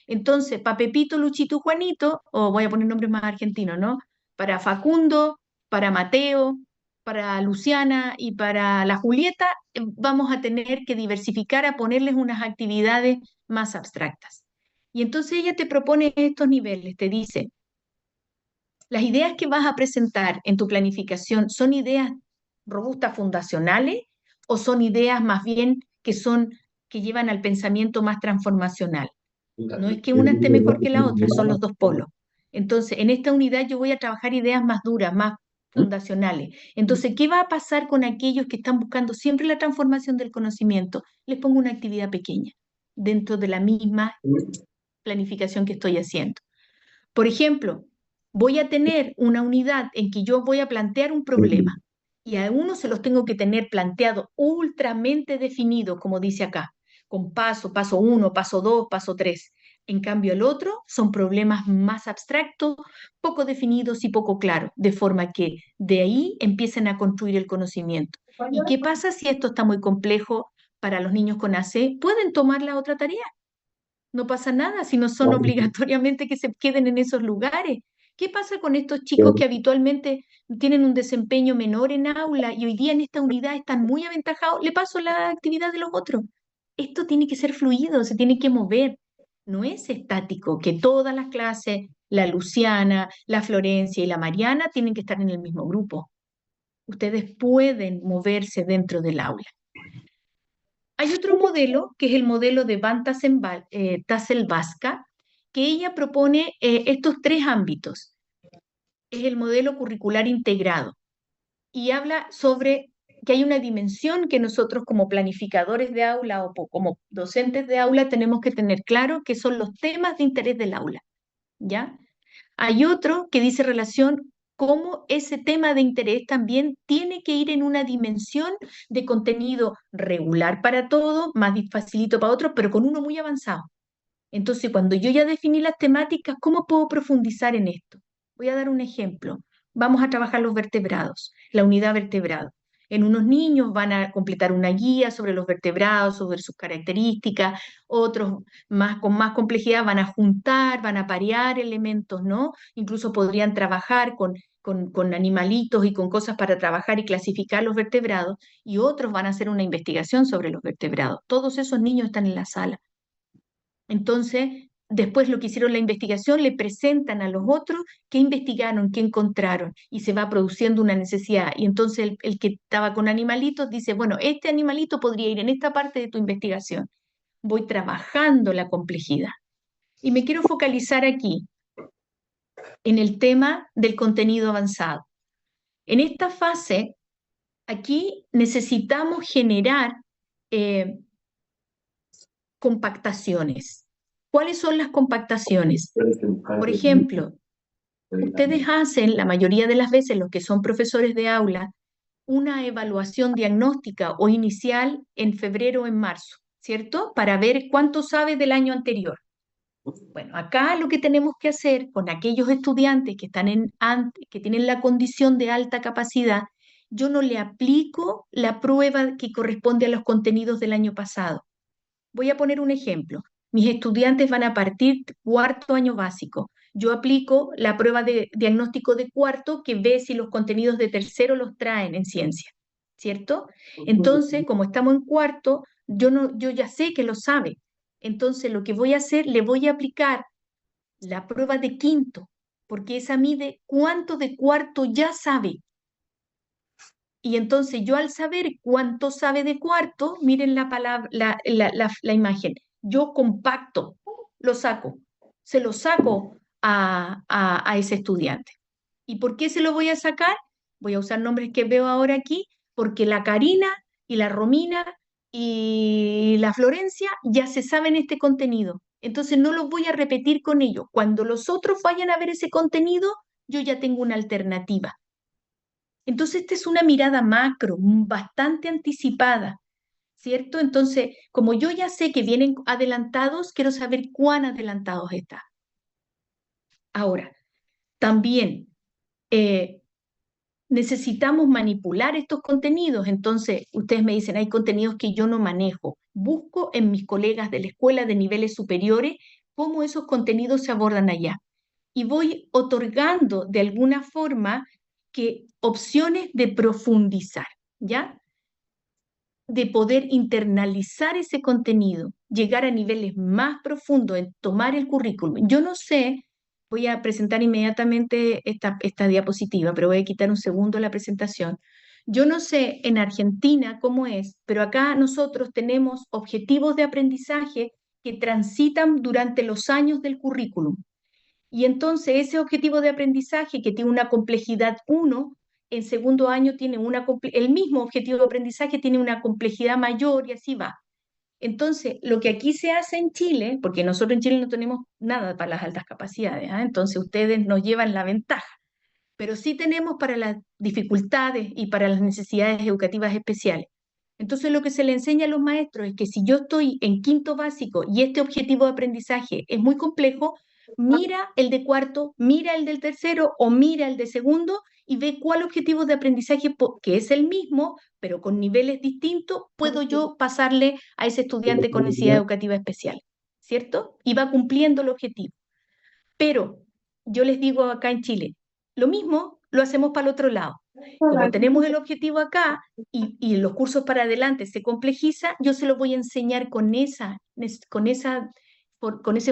Entonces, para Pepito, Luchito, Juanito, o voy a poner nombres más argentinos, ¿no? Para Facundo, para Mateo, para Luciana y para la Julieta, vamos a tener que diversificar a ponerles unas actividades más abstractas. Y entonces ella te propone estos niveles, te dice, Las ideas que vas a presentar en tu planificación son ideas robustas fundacionales o son ideas más bien que llevan al pensamiento más transformacional. No es que una esté mejor que la otra, son los dos polos. Entonces, en esta unidad yo voy a trabajar ideas más duras, más fundacionales. Entonces, ¿qué va a pasar con aquellos que están buscando siempre la transformación del conocimiento? Les pongo una actividad pequeña dentro de la misma planificación que estoy haciendo. Por ejemplo, voy a tener una unidad en que yo voy a plantear un problema y a uno se los tengo que tener planteado ultramente definido, como dice acá, con paso 1, paso 2, paso 3. En cambio, el otro son problemas más abstractos, poco definidos y poco claros, de forma que de ahí empiecen a construir el conocimiento. ¿Y qué pasa si esto está muy complejo para los niños con AC? Pueden tomar la otra tarea. No pasa nada si no son obligatoriamente que se queden en esos lugares. ¿Qué pasa con estos chicos que habitualmente tienen un desempeño menor en aula y hoy día en esta unidad están muy aventajados? Le paso la actividad de los otros. Esto tiene que ser fluido, se tiene que mover. No es estático que todas las clases, la Luciana, la Florencia y la Mariana tienen que estar en el mismo grupo. Ustedes pueden moverse dentro del aula. Hay otro modelo, que es el modelo de Van Tassel-Vasca, que ella propone estos tres ámbitos. Es el modelo curricular integrado y habla sobre que hay una dimensión que nosotros como planificadores de aula o como docentes de aula tenemos que tener claro, que son los temas de interés del aula, ¿ya? Hay otro que dice relación cómo ese tema de interés también tiene que ir en una dimensión de contenido regular para todos, más facilito para otros, pero con uno muy avanzado. Entonces, cuando yo ya definí las temáticas, ¿cómo puedo profundizar en esto? Voy a dar un ejemplo. Vamos a trabajar los vertebrados, la unidad vertebrado. En unos niños van a completar una guía sobre los vertebrados, sobre sus características, otros con más complejidad van a juntar, van a parear elementos, ¿no? Incluso podrían trabajar con animalitos y con cosas para trabajar y clasificar los vertebrados, y otros van a hacer una investigación sobre los vertebrados. Todos esos niños están en la sala. Entonces, después lo que hicieron la investigación, le presentan a los otros qué investigaron, qué encontraron, y se va produciendo una necesidad. Y entonces el que estaba con animalitos dice, bueno, este animalito podría ir en esta parte de tu investigación. Voy trabajando la complejidad. Y me quiero focalizar aquí, en el tema del contenido avanzado. En esta fase, aquí necesitamos generar compactaciones. ¿Cuáles son las compactaciones? Por ejemplo, ustedes hacen, la mayoría de las veces, los que son profesores de aula, una evaluación diagnóstica o inicial en febrero o en marzo, ¿cierto? Para ver cuánto sabe del año anterior. Bueno, acá lo que tenemos que hacer con aquellos estudiantes que que tienen la condición de alta capacidad, yo no le aplico la prueba que corresponde a los contenidos del año pasado. Voy a poner un ejemplo. Mis estudiantes van a partir cuarto año básico. Yo aplico la prueba de diagnóstico de cuarto que ve si los contenidos de tercero los traen en ciencia, ¿cierto? Entonces, como estamos en cuarto, yo ya sé que lo sabe. Entonces, lo que voy a hacer, le voy a aplicar la prueba de quinto, porque esa mide cuánto de cuarto ya sabe. Y entonces yo al saber cuánto sabe de cuarto, miren la imagen, yo compacto, lo saco, se lo saco a ese estudiante. ¿Y por qué se lo voy a sacar? Voy a usar nombres que veo ahora aquí, porque la Karina y la Romina y la Florencia ya se saben este contenido. Entonces no lo voy a repetir con ellos. Cuando los otros vayan a ver ese contenido, yo ya tengo una alternativa. Entonces, esta es una mirada macro, bastante anticipada, ¿cierto? Entonces, como yo ya sé que vienen adelantados, quiero saber cuán adelantados están. Ahora, también necesitamos manipular estos contenidos. Entonces, ustedes me dicen, hay contenidos que yo no manejo. Busco en mis colegas de la escuela de niveles superiores cómo esos contenidos se abordan allá. Y voy otorgando de alguna forma opciones de profundizar, ¿ya? De poder internalizar ese contenido, llegar a niveles más profundos en tomar el currículum. Yo no sé Voy a presentar inmediatamente esta diapositiva, pero voy a quitar un segundo la presentación. Yo no sé en Argentina cómo es, pero acá nosotros tenemos objetivos de aprendizaje que transitan durante los años del currículum. Y entonces ese objetivo de aprendizaje que tiene una complejidad 1, en segundo año tiene el mismo objetivo de aprendizaje tiene una complejidad mayor y así va. Entonces, lo que aquí se hace en Chile, porque nosotros en Chile no tenemos nada para las altas capacidades, ¿ah? Entonces ustedes nos llevan la ventaja, pero sí tenemos para las dificultades y para las necesidades educativas especiales. Entonces, lo que se le enseña a los maestros es que si yo estoy en quinto básico y este objetivo de aprendizaje es muy complejo, mira el de cuarto, mira el del tercero o mira el de segundo y ve cuál objetivo de aprendizaje, que es el mismo, pero con niveles distintos, puedo yo pasarle a ese estudiante con necesidad educativa especial, ¿cierto? Y va cumpliendo el objetivo. Pero yo les digo acá en Chile, lo mismo lo hacemos para el otro lado. Como tenemos el objetivo acá y los cursos para adelante se complejiza, yo se los voy a enseñar con ese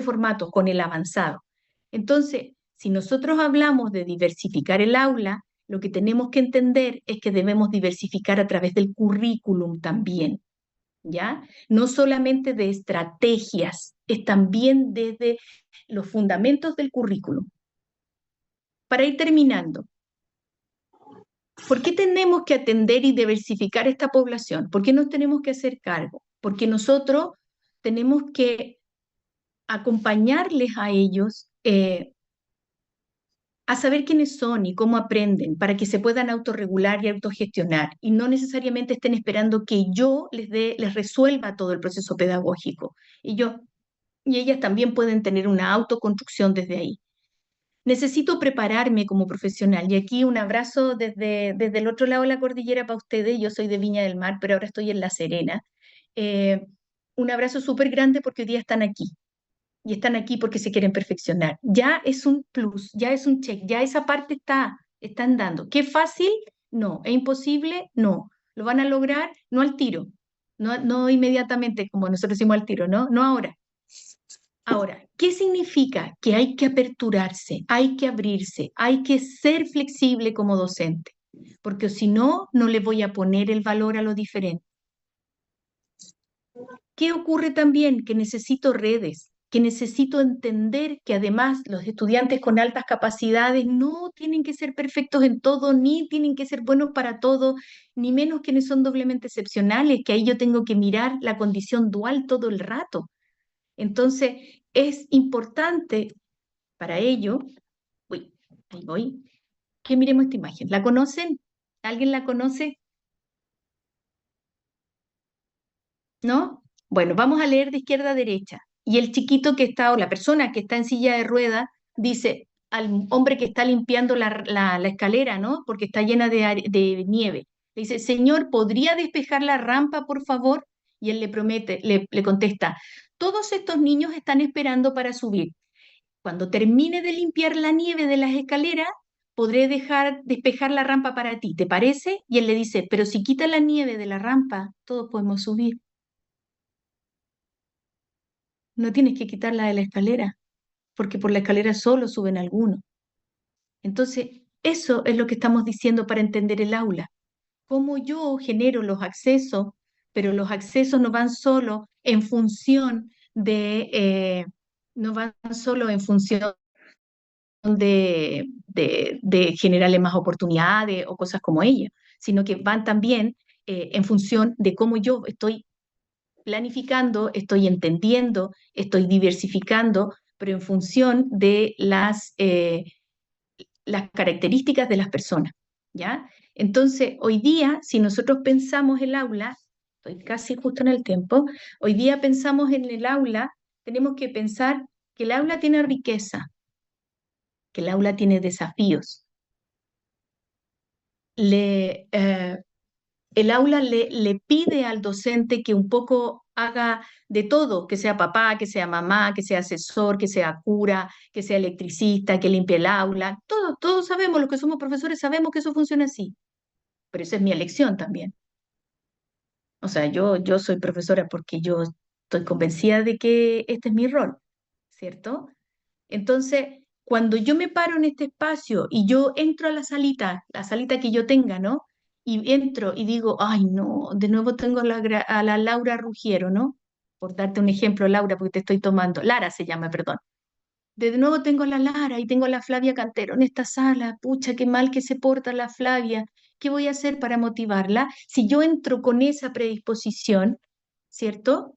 formato, con el avanzado. Entonces, si nosotros hablamos de diversificar el aula, lo que tenemos que entender es que debemos diversificar a través del currículum también, ¿ya? No solamente de estrategias, es también desde los fundamentos del currículum. Para ir terminando, ¿por qué tenemos que atender y diversificar esta población? ¿Por qué nos tenemos que hacer cargo? Porque nosotros tenemos que acompañarles a ellos a saber quiénes son y cómo aprenden para que se puedan autorregular y autogestionar y no necesariamente estén esperando que yo les resuelva todo el proceso pedagógico. Y ellas también pueden tener una autoconstrucción desde ahí. Necesito prepararme como profesional y aquí un abrazo desde el otro lado de la cordillera para ustedes. Yo soy de Viña del Mar, pero ahora estoy en La Serena. Eh, un abrazo súper grande porque hoy día están aquí y están aquí porque se quieren perfeccionar. Ya es un plus, ya es un check, ya esa parte están dando. ¿Qué fácil? No. ¿Es imposible? No. ¿Lo van a lograr? No al tiro, no inmediatamente como nosotros decimos al tiro, ¿no? No ahora. Ahora, ¿qué significa? Que hay que aperturarse, hay que abrirse, hay que ser flexible como docente, porque si no, no le voy a poner el valor a lo diferente. ¿Qué ocurre también? Que necesito redes, que necesito entender que además los estudiantes con altas capacidades no tienen que ser perfectos en todo, ni tienen que ser buenos para todo, ni menos quienes son doblemente excepcionales, que ahí yo tengo que mirar la condición dual todo el rato. Entonces, es importante para ello, uy, ahí voy, que miremos esta imagen. ¿La conocen? ¿Alguien la conoce? ¿No? Bueno, vamos a leer de izquierda a derecha. Y el chiquito que está, o la persona que está en silla de ruedas, dice al hombre que está limpiando la escalera, ¿no? Porque está llena de nieve. Le dice, señor, ¿podría despejar la rampa, por favor? Y él le contesta, todos estos niños están esperando para subir. Cuando termine de limpiar la nieve de las escaleras, podré despejar la rampa para ti, ¿te parece? Y él le dice, pero si quita la nieve de la rampa, todos podemos subir. No tienes que quitarla de la escalera, porque por la escalera solo suben algunos. Entonces, eso es lo que estamos diciendo para entender el aula. Cómo yo genero los accesos, pero los accesos no van solo en función no van solo en función de generarle más oportunidades o cosas como ella, sino que van también en función de cómo yo estoy planificando, estoy entendiendo, estoy diversificando, pero en función de las características de las personas, ¿ya? Entonces, hoy día, si nosotros pensamos el aula, estoy casi justo en el tiempo, hoy día pensamos en el aula, tenemos que pensar que el aula tiene riqueza, que el aula tiene desafíos. El aula le pide al docente que un poco haga de todo, que sea papá, que sea mamá, que sea asesor, que sea cura, que sea electricista, que limpie el aula. Todos sabemos, los que somos profesores sabemos que eso funciona así, pero esa es mi elección también. O sea, yo soy profesora porque yo estoy convencida de que este es mi rol, ¿cierto? Entonces, cuando yo me paro en este espacio y yo entro a la salita que yo tenga, ¿no? Y entro y digo, ay, no, de nuevo tengo a la Laura Ruggiero, ¿no? Por darte un ejemplo, Laura, porque te estoy tomando. Lara se llama, perdón. De nuevo tengo a la Lara y tengo a la Flavia Cantero en esta sala. Pucha, qué mal que se porta la Flavia. ¿Qué voy a hacer para motivarla? Si yo entro con esa predisposición, ¿cierto?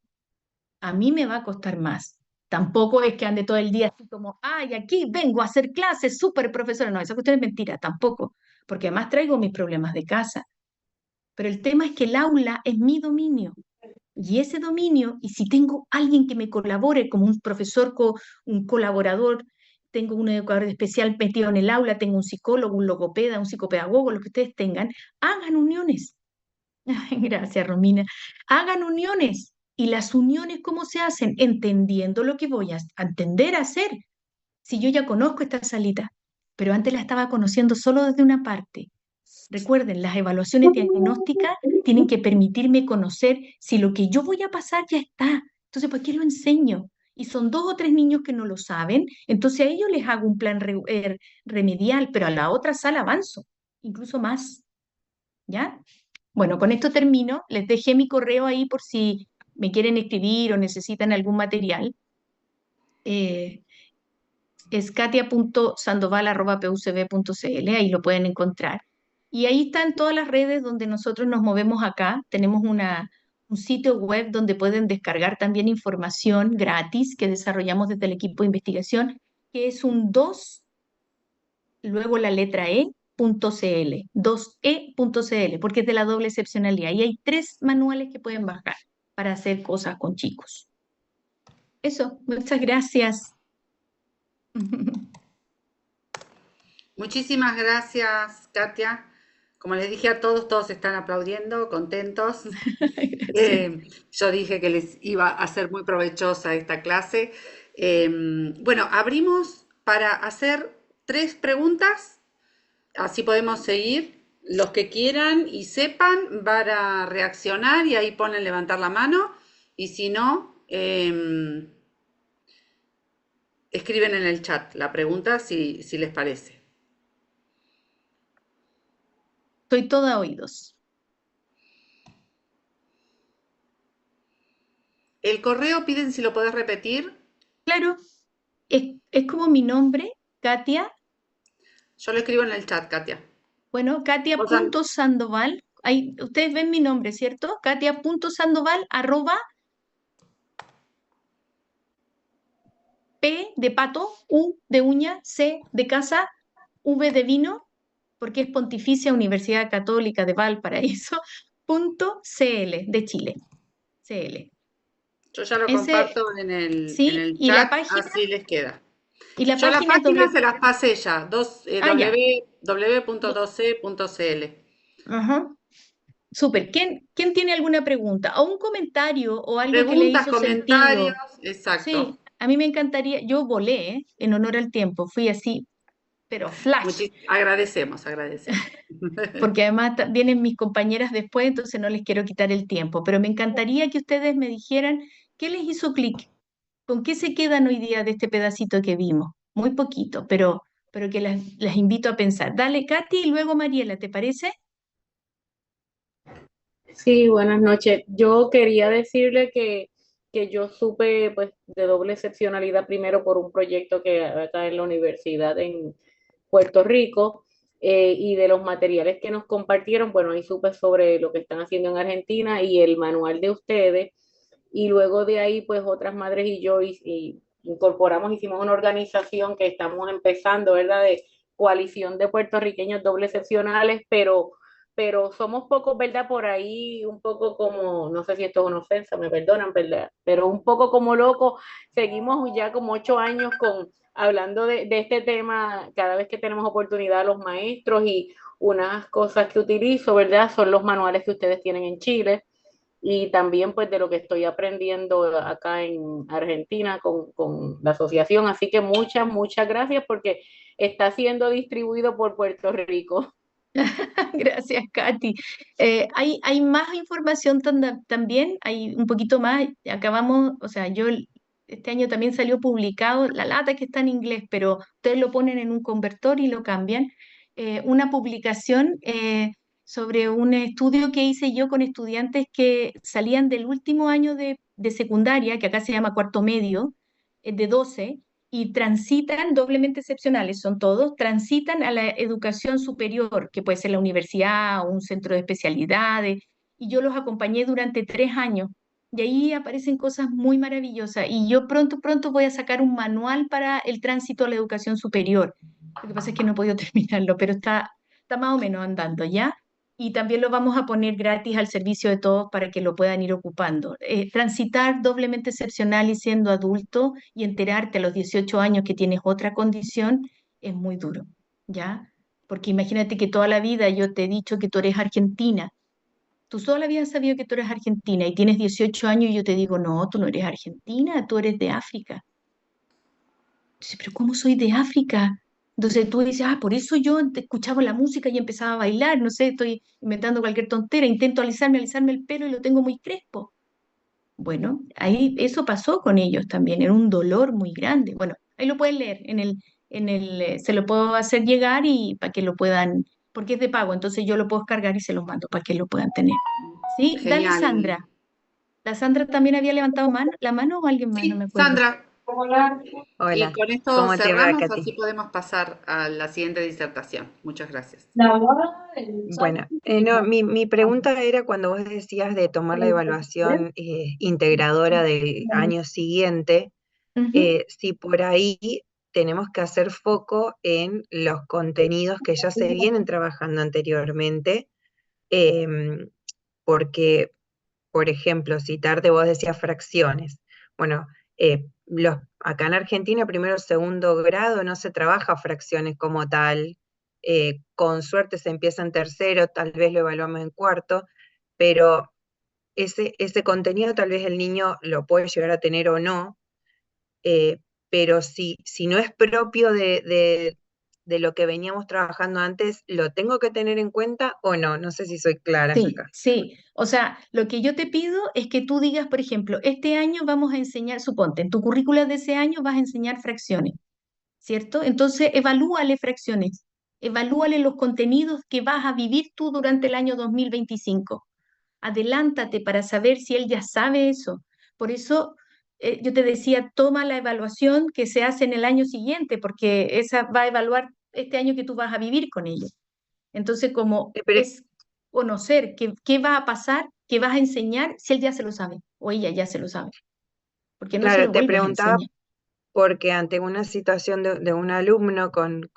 A mí me va a costar más. Tampoco es que ande todo el día así como, ay, aquí vengo a hacer clases, súper profesora. No, esa cuestión es mentira, tampoco, porque además traigo mis problemas de casa. Pero el tema es que el aula es mi dominio. Y ese dominio, y si tengo alguien que me colabore, como un profesor, un colaborador, tengo un educador especial metido en el aula, tengo un psicólogo, un logopeda, un psicopedagogo, lo que ustedes tengan, hagan uniones. Ay, gracias, Romina. Hagan uniones. ¿Y las uniones cómo se hacen? Entendiendo lo que voy a entender a hacer. Si yo ya conozco esta salita, pero antes la estaba conociendo solo desde una parte. Recuerden, las evaluaciones diagnósticas tienen que permitirme conocer si lo que yo voy a pasar ya está. Entonces, ¿por qué lo enseño? Y son 2 o 3 niños que no lo saben, entonces a ellos les hago un plan remedial, pero a la otra sala avanzo, incluso más. ¿Ya? Bueno, con esto termino. Les dejé mi correo ahí por si me quieren escribir o necesitan algún material. Eh, es katia.sandoval@pucb.cl, ahí lo pueden encontrar. Y ahí están todas las redes donde nosotros nos movemos acá. Tenemos un sitio web donde pueden descargar también información gratis que desarrollamos desde el equipo de investigación, que es un 2 luego la letra E.cl, 2E.cl, porque es de la doble excepcionalidad. Y hay 3 manuales que pueden bajar para hacer cosas con chicos. Eso, muchas gracias. Muchísimas gracias, Katia. Como les dije a todos, todos están aplaudiendo, contentos. Yo dije que les iba a ser muy provechosa esta clase. Bueno, abrimos para hacer 3 preguntas, así podemos seguir. Los que quieran y sepan van a reaccionar y ahí ponen levantar la mano. Y si no, escriben en el chat la pregunta si les parece. Estoy toda oídos. El correo piden si lo podés repetir. Claro, es como mi nombre, Katia. Yo lo escribo en el chat, Katia. Bueno, Katia.Sandoval. Ahí, ustedes ven mi nombre, ¿cierto? Katia.Sandoval @P de pato, U de uña, C de casa, V de vino, porque es Pontificia Universidad Católica de Valparaíso, .cl, de Chile. CL. Yo ya lo Ese, comparto en el sí, y chat, la página, así les queda. y la Yo la página es página se las pasé ya, ya. www.12c.cl. Ajá. Súper. ¿Quién tiene alguna pregunta o un comentario o algo que le Preguntas, hizo comentarios, sentido? exacto. Sí, a mí me encantaría, yo volé, en honor al tiempo, fui así, pero flash, Agradecemos. porque además vienen mis compañeras después, entonces no les quiero quitar el tiempo, pero me encantaría que ustedes me dijeran qué les hizo clic, con qué se quedan hoy día de este pedacito que vimos. Muy poquito, pero que las invito a pensar. Dale, Katy, y luego Mariela, ¿te parece? Sí, buenas noches. Yo quería decirle que yo supe pues de doble excepcionalidad primero por un proyecto que acá en la universidad en Puerto Rico, y de los materiales que nos compartieron, bueno, ahí supe sobre lo que están haciendo en Argentina y el manual de ustedes, y luego de ahí pues otras madres y yo y incorporamos, hicimos una organización que estamos empezando, ¿verdad? De coalición de puertorriqueños doble excepcionales, pero somos pocos, ¿verdad? Por ahí un poco como, no sé si esto es una ofensa, me perdonan, ¿verdad? Pero un poco como loco, seguimos ya como 8 años hablando de este tema cada vez que tenemos oportunidad los maestros, y unas cosas que utilizo, ¿verdad? Son los manuales que ustedes tienen en Chile, y también pues de lo que estoy aprendiendo acá en Argentina con la asociación. Así que muchas gracias porque está siendo distribuido por Puerto Rico. Gracias, Katy. Hay más información también, hay un poquito más. Acabamos, o sea, yo este año también salió publicado, la lata que está en inglés, pero ustedes lo ponen en un convertor y lo cambian, una publicación sobre un estudio que hice yo con estudiantes que salían del último año de secundaria, que acá se llama cuarto medio, de 12, y transitan, doblemente excepcionales son todos, transitan a la educación superior, que puede ser la universidad o un centro de especialidades, y yo los acompañé durante 3 años. Y ahí aparecen cosas muy maravillosas. Y yo pronto voy a sacar un manual para el tránsito a la educación superior. Lo que pasa es que no he podido terminarlo, pero está más o menos andando ya. Y también lo vamos a poner gratis al servicio de todos para que lo puedan ir ocupando. Transitar doblemente excepcional y siendo adulto y enterarte a los 18 años que tienes otra condición es muy duro, ¿ya? Porque imagínate que toda la vida yo te he dicho que tú eres argentina. Tú toda la vida has sabido que tú eres argentina y tienes 18 años y yo te digo, no, tú no eres argentina, tú eres de África. Dice, pero ¿cómo soy de África? Entonces tú dices, por eso yo escuchaba la música y empezaba a bailar, no sé, estoy inventando cualquier tontera, intento alisarme el pelo y lo tengo muy crespo. Bueno, ahí eso pasó con ellos también, era un dolor muy grande. Bueno, ahí lo pueden leer se lo puedo hacer llegar y para que lo puedan, porque es de pago, entonces yo lo puedo cargar y se los mando para que lo puedan tener. ¿Sí? Dale, Genial. Sandra. ¿La Sandra también había levantado la mano o alguien más? No Sí, me acuerdo. Sandra. Y Hola, con esto ¿cómo te va, cerramos, Katy? así podemos pasar a la siguiente disertación. Muchas gracias. Bueno, no, mi pregunta era cuando vos decías de tomar la evaluación integradora del año siguiente, Ujú. si por ahí tenemos que hacer foco en los contenidos que ya se vienen trabajando anteriormente, em, porque, por ejemplo, citarte, vos decías fracciones. Bueno, acá en Argentina, primero o segundo grado, no se trabaja fracciones como tal. Con suerte se empieza en tercero, tal vez lo evaluamos en cuarto, pero ese contenido tal vez el niño lo puede llegar a tener o no, eh, pero si no es propio de lo que veníamos trabajando antes, ¿lo tengo que tener en cuenta o no? No sé si soy clara Sí, acá. sí. O sea, lo que yo te pido es que tú digas, por ejemplo, este año vamos a enseñar, suponte, en tu currícula de ese año vas a enseñar fracciones, ¿cierto? Entonces, evalúale fracciones, evalúale los contenidos que vas a vivir tú durante el año 2025. Adelántate para saber si él ya sabe eso. Por eso yo te decía, toma la evaluación que se hace en el año siguiente, porque esa va a evaluar este año que tú vas a vivir con ellos. Entonces, como Pero, es conocer qué va a pasar, qué vas a enseñar, si él ya se lo sabe o ella ya se lo sabe, porque no se claro, lo te vuelves a preguntaba enseñar. porque ante una situación de un alumno con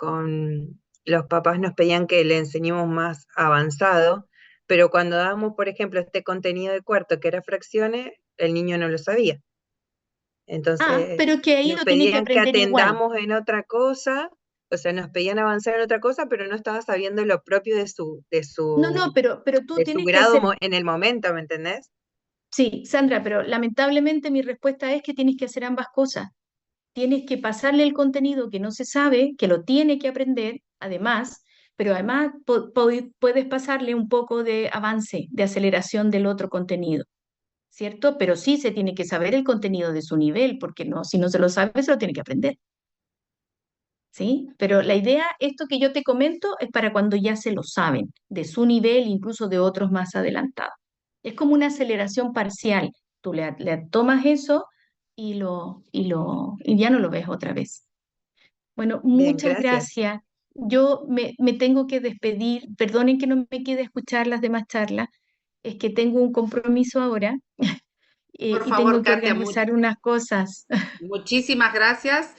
los papás nos pedían que le enseñemos más avanzado, pero cuando dábamos, por ejemplo, este contenido de cuarto que era fracciones, el niño no lo sabía. Entonces Pero que ahí nos lo tiene que pedían que aprender igual. atendamos en otra cosa, o sea, nos pedían avanzar en otra cosa, pero no estaba sabiendo lo propio No, no, pero tú de su tienes que grado hacer, en el momento, ¿me entendés? sí, Sandra, pero lamentablemente mi respuesta es que tienes que hacer ambas cosas. Tienes que pasarle el contenido que no se sabe, que lo tiene que aprender, además, pero además puedes pasarle un poco de avance, de aceleración del otro contenido, ¿cierto? Pero sí se tiene que saber el contenido de su nivel, porque no, si no se lo sabe, se lo tiene que aprender, ¿sí? Pero la idea, esto que yo te comento, es para cuando ya se lo saben, de su nivel, incluso de otros más adelantados. Es como una aceleración parcial. Tú le tomas eso y ya no lo ves otra vez. Bueno, Bien, muchas gracias. gracias. Yo me tengo que despedir. Perdonen que no me quede a escuchar las demás charlas. Es que tengo un compromiso ahora Por y favor, tengo que Katia, organizar unas cosas. muchísimas gracias.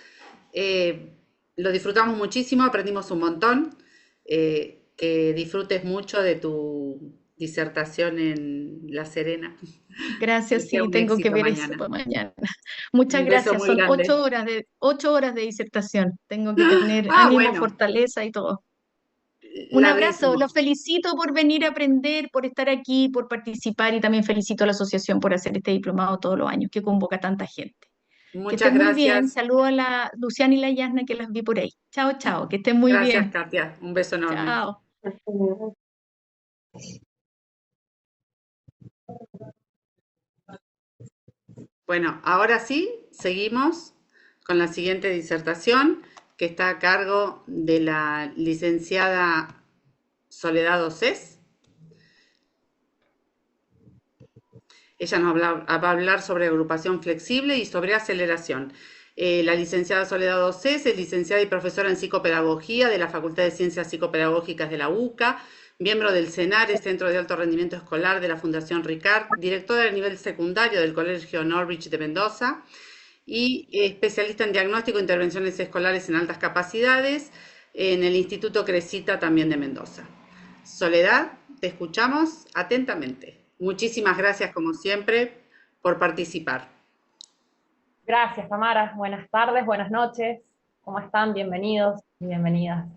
Lo disfrutamos muchísimo, aprendimos un montón. Que disfrutes mucho de tu disertación en La Serena. Que Gracias, sea sí, un tengo que éxito ver eso mañana. para mañana. Muchas Un beso gracias. muy Son grande. 8 horas de disertación. Tengo que tener ánimo, Bueno, fortaleza y todo. Un abrazo. larguísimo. Los felicito por venir a aprender, por estar aquí, por participar y también felicito a la asociación por hacer este diplomado todos los años que convoca a tanta gente. Que Muchas estén muy bien. gracias. Saludo a la Luciana y la Yasna que las vi por ahí. Chao, chao. Que estén muy Gracias, bien. Katia. Un beso enorme. Chao. Bueno, ahora sí, seguimos con la siguiente disertación, que está a cargo de la licenciada Soledad Océs. Ella nos va a hablar sobre agrupación flexible y sobre aceleración. La licenciada Soledad Océs es licenciada y profesora en psicopedagogía de la Facultad de Ciencias Psicopedagógicas de la UCA, miembro del CENARE, Centro de Alto Rendimiento Escolar de la Fundación Ricard, directora del nivel secundario del Colegio Norwich de Mendoza y especialista en diagnóstico e intervenciones escolares en altas capacidades en el Instituto Crescita también de Mendoza. Soledad, te escuchamos atentamente. Muchísimas gracias, como siempre, por participar. Gracias, Tamara. Buenas tardes, buenas noches. ¿Cómo están? Bienvenidos y bienvenidas.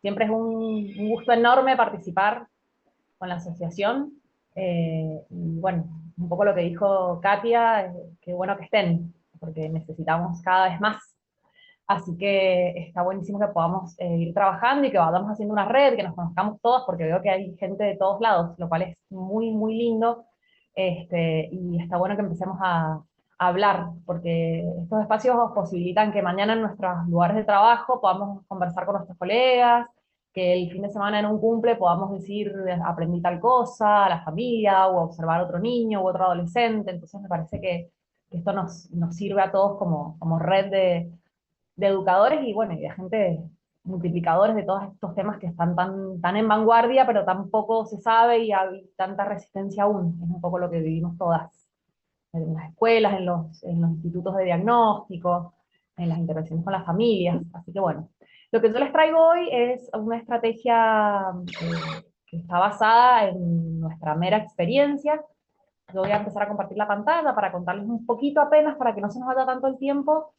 Siempre es un gusto enorme participar con la asociación. Y bueno, un poco lo que dijo Katia, qué bueno que estén, porque necesitamos cada vez más. Así que está buenísimo que podamos ir trabajando y que vayamos haciendo una red, que nos conozcamos todos, porque veo que hay gente de todos lados, lo cual es muy, muy lindo. Y está bueno que empecemos a hablar, porque estos espacios posibilitan que mañana en nuestros lugares de trabajo podamos conversar con nuestros colegas, que el fin de semana en un cumple podamos decir, aprendí tal cosa, a la familia, o observar a otro niño, u otro adolescente. Entonces me parece que esto nos sirve a todos como red de educadores y bueno, y de gente multiplicadores de todos estos temas que están tan en vanguardia, pero tan poco se sabe y hay tanta resistencia aún. Es un poco lo que vivimos todas en las escuelas, en los institutos de diagnóstico, en las intervenciones con las familias. Así que bueno, lo que yo les traigo hoy es una estrategia que está basada en nuestra mera experiencia. Yo voy a empezar a compartir la pantalla para contarles un poquito apenas, para que no se nos vaya tanto el tiempo.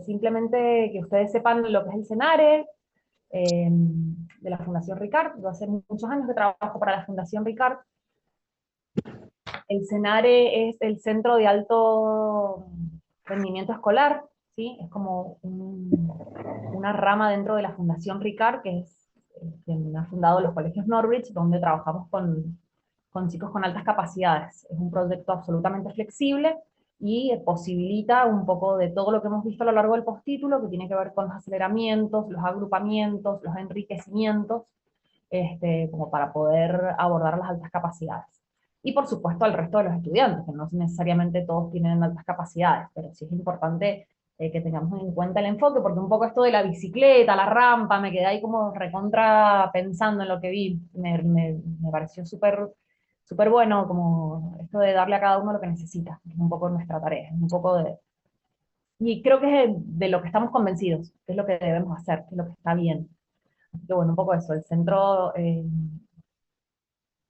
Simplemente que ustedes sepan lo que es el CENARE, de la Fundación Ricard. Yo hace muchos años que trabajo para la Fundación Ricard. El CENARE es el Centro de Alto Rendimiento Escolar, ¿sí? Es como una rama dentro de la Fundación Ricard, que es quien ha fundado los colegios Norwich, donde trabajamos con chicos con altas capacidades. Es un proyecto absolutamente flexible y posibilita un poco de todo lo que hemos visto a lo largo del postítulo, que tiene que ver con los aceleramientos, los agrupamientos, los enriquecimientos, como para poder abordar las altas capacidades. Y por supuesto al resto de los estudiantes, que no necesariamente todos tienen altas capacidades, pero sí es importante que tengamos en cuenta el enfoque, porque un poco esto de la bicicleta, la rampa, me quedé ahí como recontra pensando en lo que vi, me pareció súper bueno, como esto de darle a cada uno lo que necesita, es un poco nuestra tarea, es un poco de... Y creo que es de lo que estamos convencidos, que es lo que debemos hacer, que es lo que está bien. Así que bueno, un poco eso, el centro en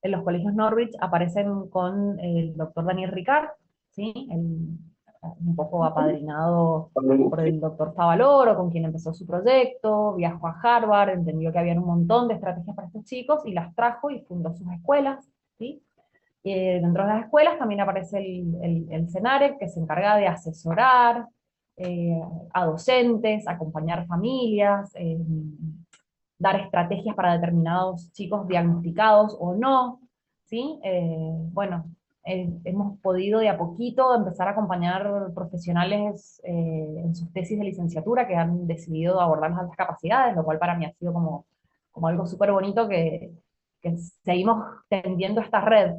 los colegios Norwich aparecen con el doctor Daniel Ricard, ¿sí? Un poco apadrinado por el doctor Favaloro, con quien empezó su proyecto, viajó a Harvard, entendió que había un montón de estrategias para estos chicos y las trajo y fundó sus escuelas, ¿sí? Dentro de las escuelas también aparece el CENARE, que se encarga de asesorar a docentes, acompañar familias, dar estrategias para determinados chicos diagnosticados o no, ¿sí? Bueno, hemos podido de a poquito empezar a acompañar profesionales en sus tesis de licenciatura que han decidido abordar las altas capacidades, lo cual para mí ha sido como algo súper bonito que seguimos tendiendo esta red.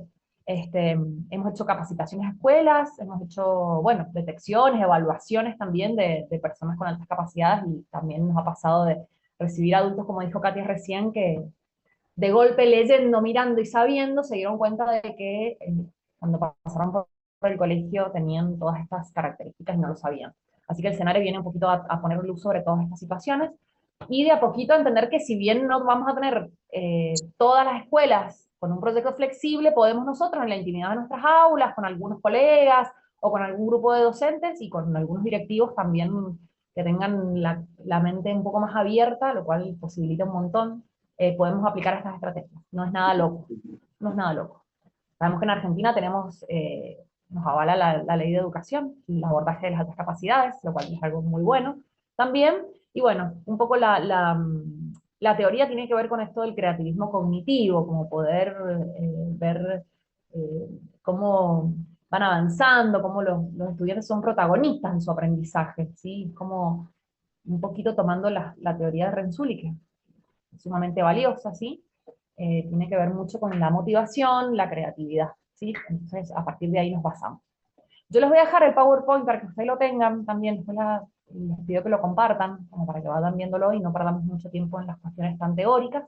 Hemos hecho capacitaciones a escuelas, hemos hecho, bueno, detecciones, evaluaciones también de personas con altas capacidades, y también nos ha pasado de recibir adultos, como dijo Katia recién, que de golpe leyendo, mirando y sabiendo, se dieron cuenta de que cuando pasaron por el colegio tenían todas estas características y no lo sabían. Así que el escenario viene un poquito a poner luz sobre todas estas situaciones, y de a poquito a entender que si bien no vamos a tener todas las escuelas con un proyecto flexible, podemos nosotros en la intimidad de nuestras aulas, con algunos colegas, o con algún grupo de docentes, y con algunos directivos también que tengan la mente un poco más abierta, lo cual posibilita un montón, podemos aplicar estas estrategias. No es nada loco, no es nada loco. Sabemos que en Argentina tenemos, nos avala la ley de educación, y el abordaje de las altas capacidades, lo cual es algo muy bueno también. Y bueno, un poco la teoría tiene que ver con esto del creativismo cognitivo, como poder ver cómo van avanzando, cómo los estudiantes son protagonistas en su aprendizaje, ¿sí? Como un poquito tomando la teoría de Renzulli, que es sumamente valiosa, ¿sí? Tiene que ver mucho con la motivación, la creatividad, ¿sí? Entonces, a partir de ahí nos basamos. Yo les voy a dejar el PowerPoint para que ustedes lo tengan también, después les pido que lo compartan, como para que vayan viéndolo y no perdamos mucho tiempo en las cuestiones tan teóricas,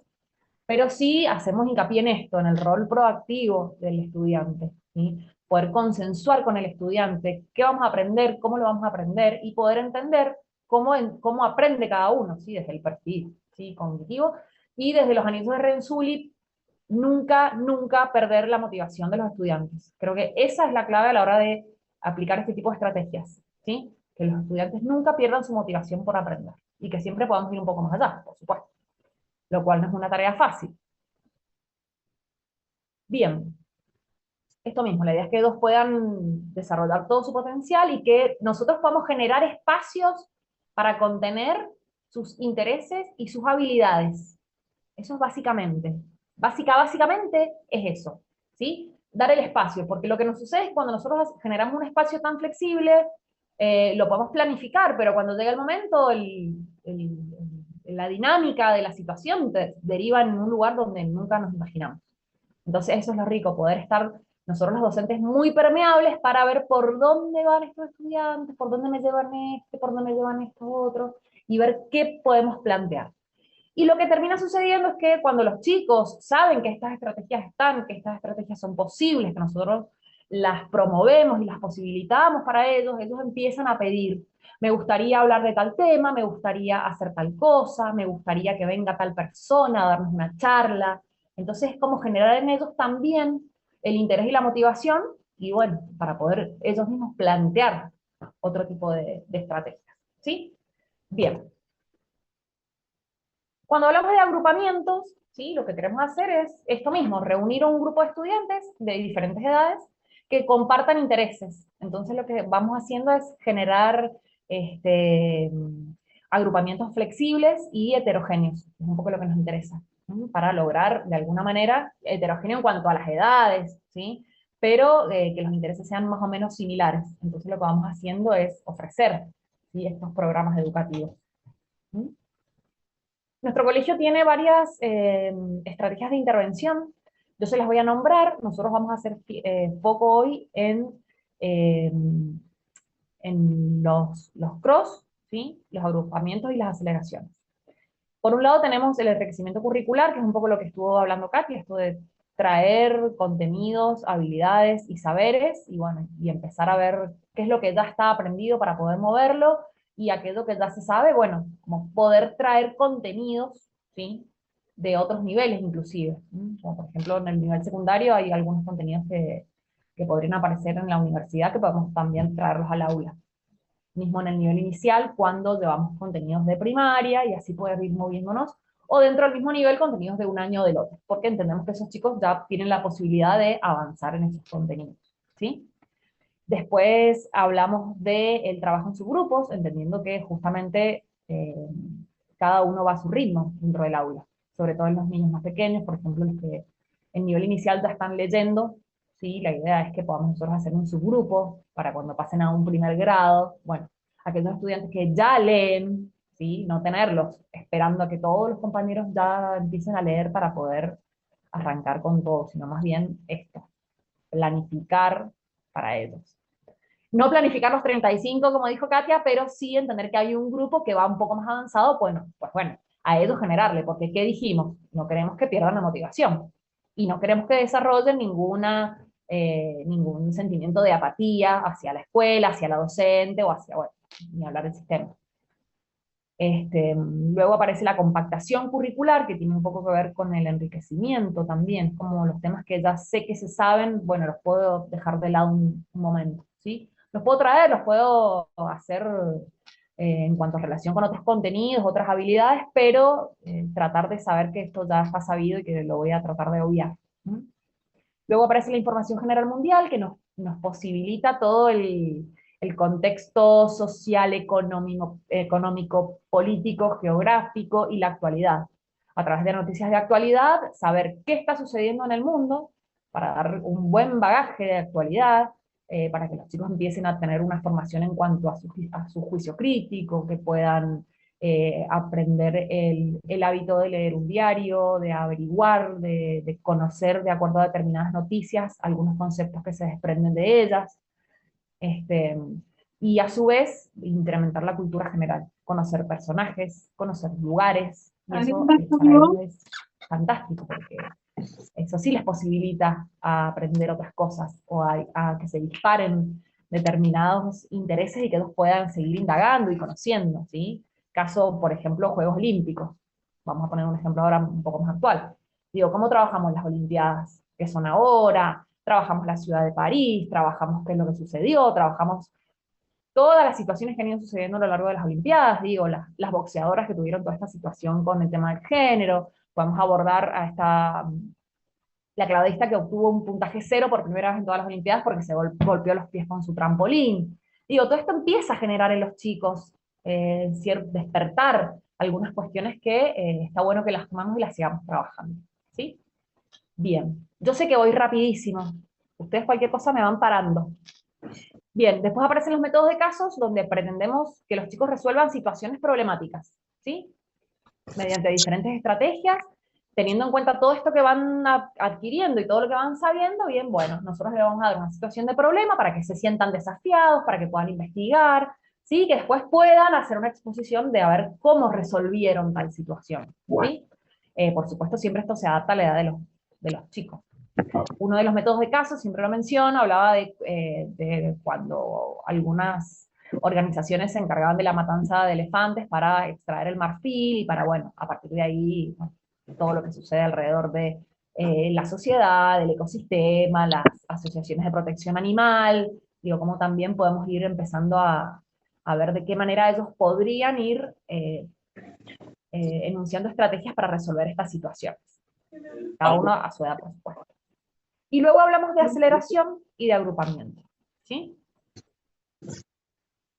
pero sí hacemos hincapié en esto, en el rol proactivo del estudiante, ¿sí? Poder consensuar con el estudiante qué vamos a aprender, cómo lo vamos a aprender, y poder entender cómo aprende cada uno, ¿sí? Desde el perfil, ¿sí? Cognitivo, y desde los anillos de Renzulli, nunca perder la motivación de los estudiantes. Creo que esa es la clave a la hora de aplicar este tipo de estrategias, ¿sí? Que los estudiantes nunca pierdan su motivación por aprender, y que siempre podamos ir un poco más allá, por supuesto, lo cual no es una tarea fácil. Bien, esto mismo, la idea es que ellos puedan desarrollar todo su potencial y que nosotros podamos generar espacios para contener sus intereses y sus habilidades. Eso es básicamente es eso, ¿sí? Dar el espacio, porque lo que nos sucede es cuando nosotros generamos un espacio tan flexible, lo podemos planificar, pero cuando llega el momento, la dinámica de la situación deriva en un lugar donde nunca nos imaginamos. Entonces eso es lo rico, poder estar nosotros los docentes muy permeables para ver por dónde van estos estudiantes, por dónde me llevan por dónde me llevan estos otros, y ver qué podemos plantear. Y lo que termina sucediendo es que cuando los chicos saben que estas estrategias están, que estas estrategias son posibles, que nosotros las promovemos y las posibilitamos para ellos, ellos empiezan a pedir, me gustaría hablar de tal tema, me gustaría hacer tal cosa, me gustaría que venga tal persona a darnos una charla. Entonces es como generar en ellos también el interés y la motivación, y bueno, para poder ellos mismos plantear otro tipo de estrategias. ¿Sí? Bien. Cuando hablamos de agrupamientos, ¿sí? Lo que queremos hacer es esto mismo, reunir a un grupo de estudiantes de diferentes edades que compartan intereses. Entonces lo que vamos haciendo es generar agrupamientos flexibles y heterogéneos, es un poco lo que nos interesa, ¿sí? Para lograr de alguna manera heterogéneo en cuanto a las edades, ¿sí? Pero que los intereses sean más o menos similares. Entonces lo que vamos haciendo es ofrecer, ¿sí? Estos programas educativos. ¿Sí? Nuestro colegio tiene varias estrategias de intervención. Yo se las voy a nombrar. Nosotros vamos a hacer foco hoy eh, en los CROSS, ¿sí? Los agrupamientos y las aceleraciones. Por un lado tenemos el enriquecimiento curricular, que es un poco lo que estuvo hablando Katy, esto de traer contenidos, habilidades y saberes, y bueno, y empezar a ver qué es lo que ya está aprendido para poder moverlo, y aquello que ya se sabe, bueno, como poder traer contenidos, ¿sí? De otros niveles inclusive. Como por ejemplo, en el nivel secundario hay algunos contenidos que podrían aparecer en la universidad que podemos también traerlos al aula. Mismo en el nivel inicial, cuando llevamos contenidos de primaria y así poder ir moviéndonos, o dentro del mismo nivel contenidos de un año o del otro, porque entendemos que esos chicos ya tienen la posibilidad de avanzar en esos contenidos, ¿sí? Después hablamos del trabajo en subgrupos, entendiendo que justamente cada uno va a su ritmo dentro del aula, sobre todo en los niños más pequeños, por ejemplo, los que en nivel inicial ya están leyendo, ¿sí? La idea es que podamos nosotros hacer un subgrupo para cuando pasen a un primer grado, bueno, aquellos estudiantes que ya leen, ¿sí? No tenerlos esperando a que todos los compañeros ya empiecen a leer para poder arrancar con todo, sino más bien esto, planificar para ellos. No planificar los 35, como dijo Katia, pero sí entender que hay un grupo que va un poco más avanzado, bueno, pues bueno, a ellos generarle, porque ¿qué dijimos? No queremos que pierdan la motivación y no queremos que desarrollen ningún sentimiento de apatía hacia la escuela, hacia la docente o hacia, bueno, ni hablar del sistema. Luego aparece la compactación curricular, que tiene un poco que ver con el enriquecimiento también, como los temas que ya sé que se saben, bueno, los puedo dejar de lado un momento, ¿sí? Los puedo traer, los puedo hacer en cuanto a relación con otros contenidos, otras habilidades, pero tratar de saber que esto ya está sabido y que lo voy a tratar de obviar. Luego aparece la información general mundial, que nos posibilita todo el contexto social, económico, político, geográfico y la actualidad. A través de noticias de actualidad, saber qué está sucediendo en el mundo, para dar un buen bagaje de actualidad, para que los chicos empiecen a tener una formación en cuanto a su juicio crítico, que puedan aprender el hábito de leer un diario, de averiguar, de conocer de acuerdo a determinadas noticias algunos conceptos que se desprenden de ellas. Y a su vez incrementar la cultura general, conocer personajes, conocer lugares, y eso para ellos es fantástico, porque eso sí les posibilita a aprender otras cosas, o a que se disparen determinados intereses y que ellos puedan seguir indagando y conociendo, ¿sí? Caso, por ejemplo, Juegos Olímpicos. Vamos a poner un ejemplo ahora un poco más actual. Digo, ¿cómo trabajamos las Olimpiadas que son ahora? Trabajamos la ciudad de París, trabajamos qué es lo que sucedió, trabajamos todas las situaciones que han ido sucediendo a lo largo de las Olimpiadas, digo, las boxeadoras que tuvieron toda esta situación con el tema del género, podemos abordar a la clavadista que obtuvo un puntaje 0 por primera vez en todas las Olimpiadas porque se golpeó los pies con su trampolín. Digo, todo esto empieza a generar en los chicos despertar algunas cuestiones que está bueno que las tomamos y las sigamos trabajando, ¿sí? Bien, yo sé que voy rapidísimo, ustedes cualquier cosa me van parando. Bien, después aparecen los métodos de casos donde pretendemos que los chicos resuelvan situaciones problemáticas, ¿sí? Mediante diferentes estrategias, teniendo en cuenta todo esto que van adquiriendo y todo lo que van sabiendo, bien, bueno, nosotros les vamos a dar una situación de problema para que se sientan desafiados, para que puedan investigar, ¿sí? Que después puedan hacer una exposición de a ver cómo resolvieron tal situación, ¿sí? Por supuesto, siempre esto se adapta a la edad de los chicos. Uno de los métodos de caso, siempre lo menciono, hablaba de cuando algunas organizaciones se encargaban de la matanza de elefantes para extraer el marfil y para, bueno, a partir de ahí, bueno, todo lo que sucede alrededor de la sociedad, del ecosistema, las asociaciones de protección animal, digo, cómo también podemos ir empezando a ver de qué manera ellos podrían ir enunciando estrategias para resolver estas situaciones. Cada uno a su edad, por supuesto. Y luego hablamos de aceleración y de agrupamiento, ¿sí?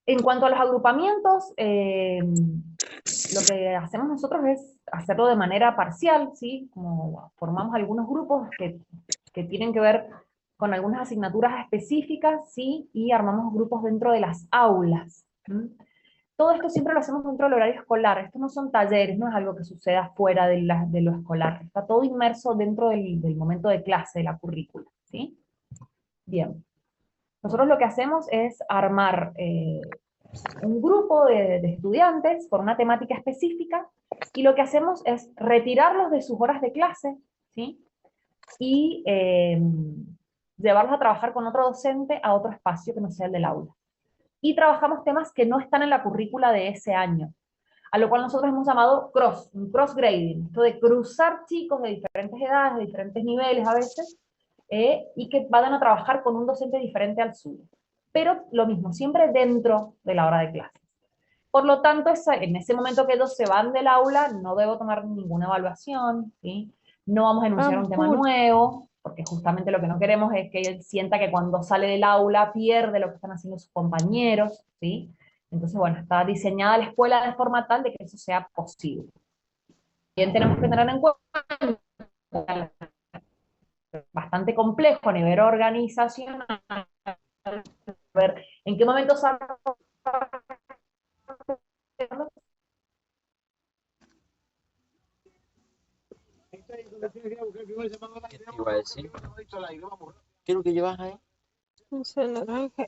En cuanto a los agrupamientos, lo que hacemos nosotros es hacerlo de manera parcial, ¿sí? Como formamos algunos grupos que tienen que ver con algunas asignaturas específicas, ¿sí? Y armamos grupos dentro de las aulas. Todo esto siempre lo hacemos dentro del horario escolar. Esto no son talleres, no es algo que suceda fuera de lo escolar. Está todo inmerso dentro del momento de clase, de la currícula, ¿sí? Bien. Nosotros lo que hacemos es armar un grupo de estudiantes con una temática específica, y lo que hacemos es retirarlos de sus horas de clase, ¿sí? Y llevarlos a trabajar con otro docente a otro espacio que no sea el del aula. Y trabajamos temas que no están en la currícula de ese año, a lo cual nosotros hemos llamado un cross-grading, esto de cruzar chicos de diferentes edades, de diferentes niveles a veces, y que vayan a trabajar con un docente diferente al suyo. Pero lo mismo, siempre dentro de la hora de clases. Por lo tanto, en ese momento que ellos se van del aula, no debo tomar ninguna evaluación, ¿sí? No vamos a enunciar un tema nuevo, porque justamente lo que no queremos es que él sienta que cuando sale del aula pierde lo que están haciendo sus compañeros, ¿sí? Entonces, bueno, está diseñada la escuela de forma tal de que eso sea posible. Bien, tenemos que tener en cuenta bastante complejo a nivel organizacional, ver en qué momento sale. Igual, sí. ¿Qué es lo que llevas ahí? De naranja.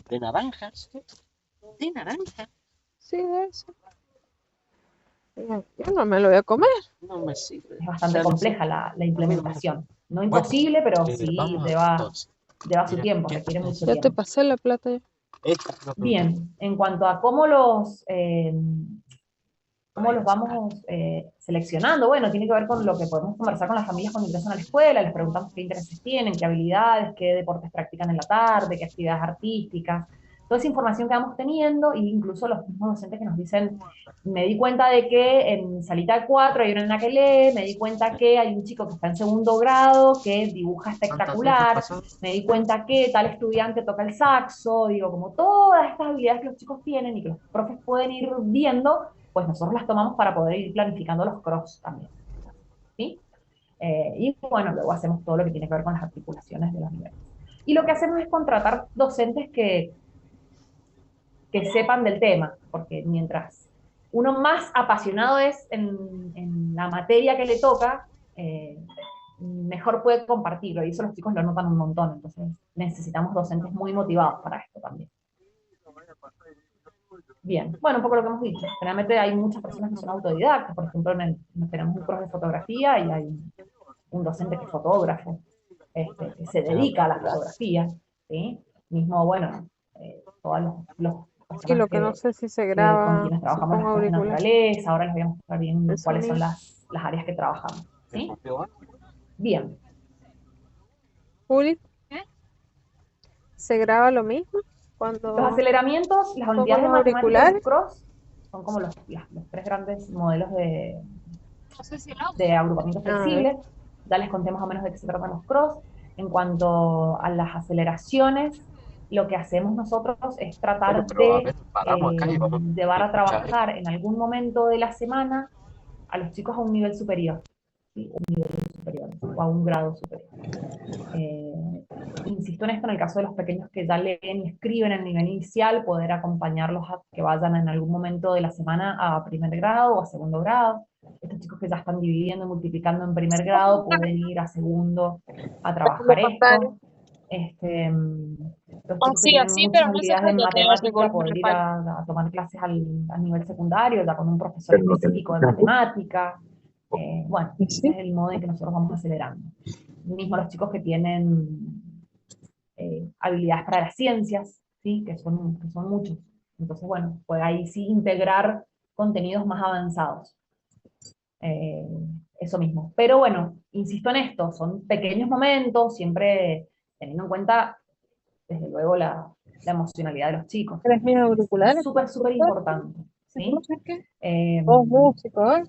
¿De naranjas? ¿De naranja? Sí, de eso. Yo no me lo voy a comer. No me sirve. Es bastante compleja la implementación. No imposible, pero sí lleva su tiempo, requiere mucho Ya te tiempo. pasé la plata ya. Bien, en cuanto a cómo los vamos seleccionando, bueno, tiene que ver con lo que podemos conversar con las familias cuando ingresan a la escuela, les preguntamos qué intereses tienen, qué habilidades, qué deportes practican en la tarde, qué actividades artísticas, toda esa información que vamos teniendo, e incluso los mismos docentes que nos dicen, me di cuenta de que en salita 4 hay una nena que lee, me di cuenta que hay un chico que está en segundo grado que dibuja espectacular, me di cuenta que tal estudiante toca el saxo, digo, como todas estas habilidades que los chicos tienen y que los profes pueden ir viendo, pues nosotros las tomamos para poder ir planificando los cross también, ¿sí? Y bueno, luego hacemos todo lo que tiene que ver con las articulaciones de los niveles. Y lo que hacemos es contratar docentes que sepan del tema, porque mientras uno más apasionado es en la materia que le toca, mejor puede compartirlo, y eso los chicos lo notan un montón, entonces necesitamos docentes muy motivados para esto también. Bien, bueno, un poco lo que hemos dicho. Generalmente hay muchas personas que son autodidactas, por ejemplo, tenemos un profe de fotografía y hay un docente que es fotógrafo, que se dedica a la fotografía, ¿sí? Mismo, bueno, todos los Y personas lo que no sé si se con graba, quienes si trabajamos pongo las cosas de auricular, naturaleza, ahora les voy a mostrar bien el cuáles son sonido. las áreas que trabajamos, ¿sí? Bien. Juli, ¿Eh? ¿se graba lo mismo Los cuando aceleramientos, las pongo unidades de los matemática y los auriculares? cross son como los tres grandes modelos No sé si el audio. de agrupamiento A ver, flexible. Ya les conté más o menos de qué se tratan los cross. En cuanto a las aceleraciones, lo que hacemos nosotros es tratar Pero a de veces paramos acá y vamos llevar a a escuchar. trabajar en algún momento de la semana a los chicos a un nivel superior, ¿sí? Superior o a un grado superior. Insisto en esto, en el caso de los pequeños que ya leen y escriben en el nivel inicial, poder acompañarlos a que vayan en algún momento de la semana a primer grado o a segundo grado. Estos chicos que ya están dividiendo y multiplicando en primer grado pueden ir a segundo a trabajar esto. Los chicos que sí, tienen así, pero muchas no se habilidades en trata de pegarse matemática, golpes en la poder ir espalda. a tomar clases al nivel secundario, ya con un profesor específico de matemática. Bueno, ¿Y ese sí? es el modo en que nosotros vamos acelerando. Mismo los chicos que tienen habilidades para las ciencias, ¿sí? que son muchos. Entonces, bueno, pues ahí sí integrar contenidos más avanzados. Eh, Eso mismo. Pero bueno, insisto en esto, son pequeños momentos, siempre teniendo en cuenta, desde luego, la emocionalidad de los chicos. ¿Eres mis Es auriculares? súper, súper importante, ¿sí? ¿No sé qué? Eh, Vos músico, ¿eh?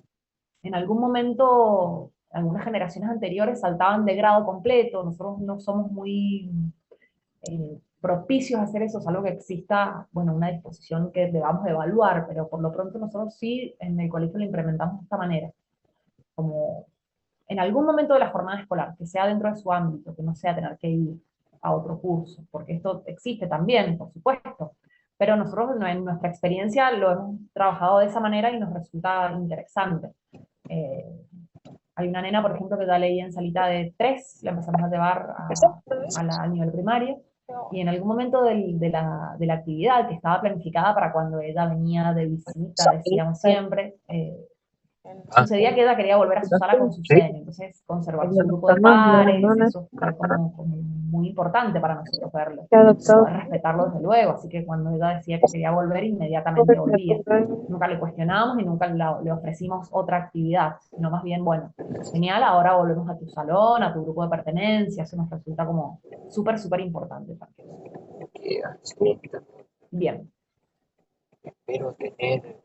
en algún momento, algunas generaciones anteriores saltaban de grado completo, nosotros no somos muy propicios a hacer eso, salvo que exista, bueno, una disposición que debamos evaluar, pero por lo pronto nosotros sí en el colegio lo implementamos de esta manera, como en algún momento de la jornada escolar, que sea dentro de su ámbito, que no sea tener que ir a otro curso, porque esto existe también, por supuesto, pero nosotros en nuestra experiencia lo hemos trabajado de esa manera y nos resulta interesante. Eh, Hay una nena, por ejemplo, que ya leía en salita de 3, la empezamos a llevar al nivel primario, y en algún momento de la actividad que estaba planificada para cuando ella venía de visita, decíamos siempre, sucedía que ella quería volver a su sala con su serie, entonces conservar su grupo de pares, eso fue como muy importante para nosotros verlo, poder respetarlo desde luego, así que cuando ella decía que quería volver, inmediatamente volvía. Nunca le cuestionábamos y nunca le ofrecimos otra actividad, sino más bien, bueno, genial, ahora volvemos a tu salón, a tu grupo de pertenencia, eso nos resulta como súper, súper importante también. Bien. Espero tener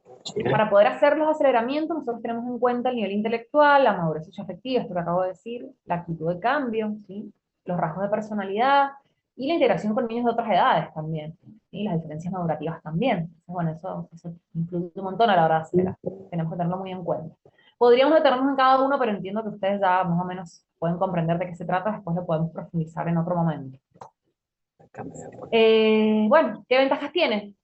Para poder hacer los aceleramientos, nosotros tenemos en cuenta el nivel intelectual, la madurez socioafectiva, esto que acabo de decir, la actitud de cambio, ¿sí? Los rasgos de personalidad y la integración con niños de otras edades también, y las diferencias madurativas también. Entonces, bueno, eso influye un montón a la hora de acelerar. Tenemos que tenerlo muy en cuenta. Podríamos detenernos en cada uno, pero entiendo que ustedes ya más o menos pueden comprender de qué se trata, después lo podemos profundizar en otro momento. Bueno, ¿qué ventajas tiene?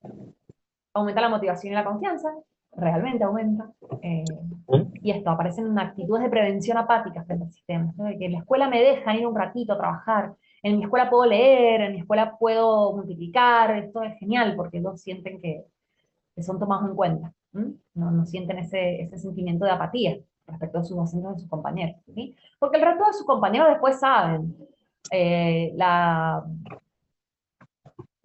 Aumenta la motivación y la confianza, realmente aumenta. Y esto, aparecen actitudes de prevención apática frente al sistema, ¿no? De que en la escuela me dejan ir un ratito a trabajar, en mi escuela puedo leer, en mi escuela puedo multiplicar, esto es genial, porque ellos sienten que son tomados en cuenta, no sienten ese sentimiento de apatía respecto a sus docentes y sus compañeros, ¿sí? Porque el resto de sus compañeros después saben, la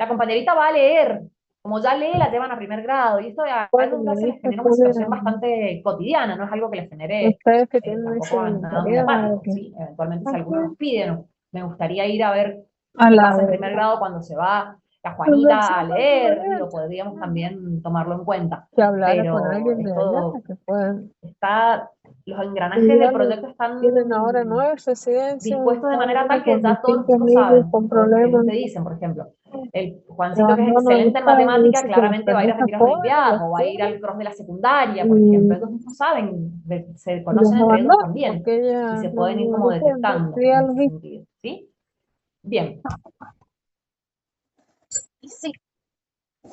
compañerita va a leer, como ya lee, la llevan a primer grado, y esto a Bueno, ellos ya me se les dice genera una Julia, situación bastante cotidiana, no es algo que les genere ustedes que tienen tampoco ese nada muy tarea apático, que ¿sí? Eventualmente si alguno aquí nos pide, me gustaría ir a ver a qué la pasa en de primer grado cuando se va la Juanita a conversar con leer, ella, digo, podríamos también tomarlo en cuenta, que hablara con pero alguien de allá, esto que puedan. los engranajes del Digamos, proyecto están tienen ahora 9 residencias, dispuestos de manera tal que con ya todos los distintos chicos niños saben, con ellos problemas te dicen, por ejemplo, el de Juancito que es abandono del excelente en Estado, matemática, dice que los claramente va a ir a permite retiros de afuera, Olimpiadas, los o va a ir quiere al cross de la secundaria, por ejemplo, y ellos mismos saben, se los conocen entre ellos abandona, también, porque y ella se no, pueden ir no como defiende detectando criar en a los ese hijos. sentido, ¿sí? Bien, Sí.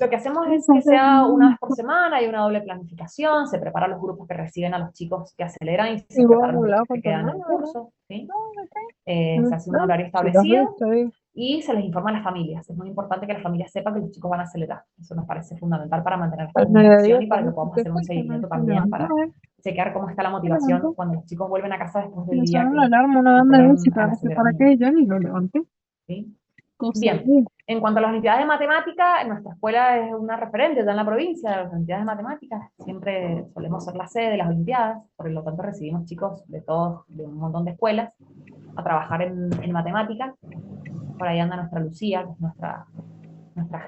lo que hacemos es que sea una vez por semana, hay una doble planificación, se preparan los grupos que reciben a los chicos que aceleran y se Y vos preparan los hablado grupos que con tu quedan en hermano, el ¿verdad? curso, ¿sí? No, ok. Se No hace un sé. horario Si lo has establecido visto ahí. y se les informa a las familias. Es muy importante que las familias sepan que los chicos van a acelerar. Eso nos parece fundamental para mantener esta Al mediodía comunicación y para que también, podamos ¿qué hacer un fuiste? No seguimiento se también levantó, para chequear cómo está la se motivación levantó. cuando los chicos vuelven a casa después del Me día sonó la alarma, una que banda de fueron música, al no sé para aceleramiento, qué, yo ni lo levanté. ¿sí? Cosa Bien, de... en cuanto a las Olimpiadas de Matemática, nuestra escuela es una referente ya en la provincia de las Olimpiadas de Matemáticas. Siempre solemos ser la sede de las Olimpiadas, por lo tanto recibimos chicos de todos, de un montón de escuelas, a trabajar en matemáticas. Por ahí anda nuestra Lucía, que es nuestra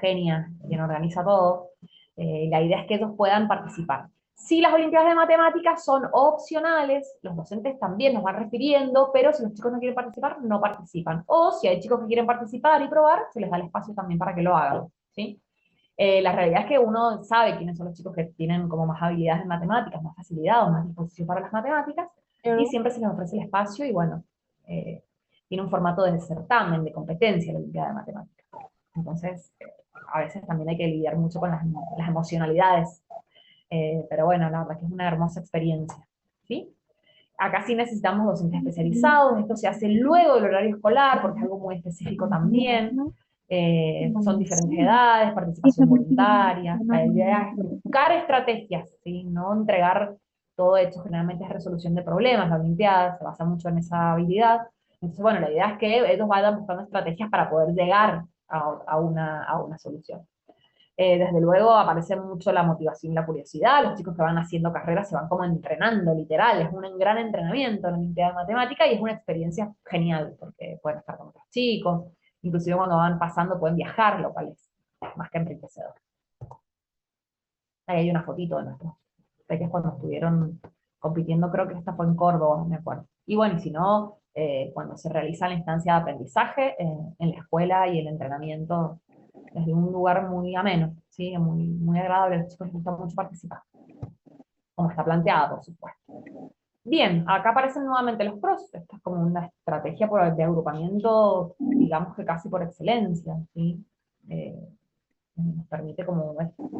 genia, quien organiza todo. La idea es que ellos puedan participar. Si las Olimpiadas de Matemáticas son opcionales, los docentes también nos van refiriendo, pero si los chicos no quieren participar, no participan. O si hay chicos que quieren participar y probar, se les da el espacio también para que lo hagan, ¿sí? La realidad es que uno sabe quiénes son los chicos que tienen como más habilidades en matemáticas, más facilidad o más disposición para las matemáticas, y siempre se les ofrece el espacio y bueno, tiene un formato de certamen, de competencia la Olimpiada de Matemáticas. Entonces, a veces también hay que lidiar mucho con las emocionalidades, pero bueno, la verdad que es una hermosa experiencia, ¿sí? Acá sí necesitamos docentes especializados, esto se hace luego del horario escolar, porque es algo muy específico también, son diferentes edades, participación voluntaria, la idea es buscar estrategias, ¿sí? No entregar todo hecho, generalmente es resolución de problemas, la Olimpiada se basa mucho en esa habilidad, entonces bueno, la idea es que ellos vayan buscando estrategias para poder llegar a una solución. Desde luego aparece mucho la motivación y la curiosidad, los chicos que van haciendo carreras se van como entrenando, literal, es un gran entrenamiento en la Olimpiada de Matemática y es una experiencia genial, porque pueden estar con otros chicos, inclusive cuando van pasando pueden viajar, lo cual es más que enriquecedor. Ahí hay una fotito de nuestros peques cuando estuvieron compitiendo, creo que esta fue en Córdoba, no me acuerdo. Y bueno, y si no, cuando se realiza la instancia de aprendizaje en la escuela y el entrenamiento desde un lugar muy ameno, ¿sí? Muy, muy agradable, a los chicos les gusta mucho participar, como está planteado, por supuesto. Bien, acá aparecen nuevamente los pros, esta es como una estrategia de agrupamiento, digamos que casi por excelencia, ¿sí? Nos permite como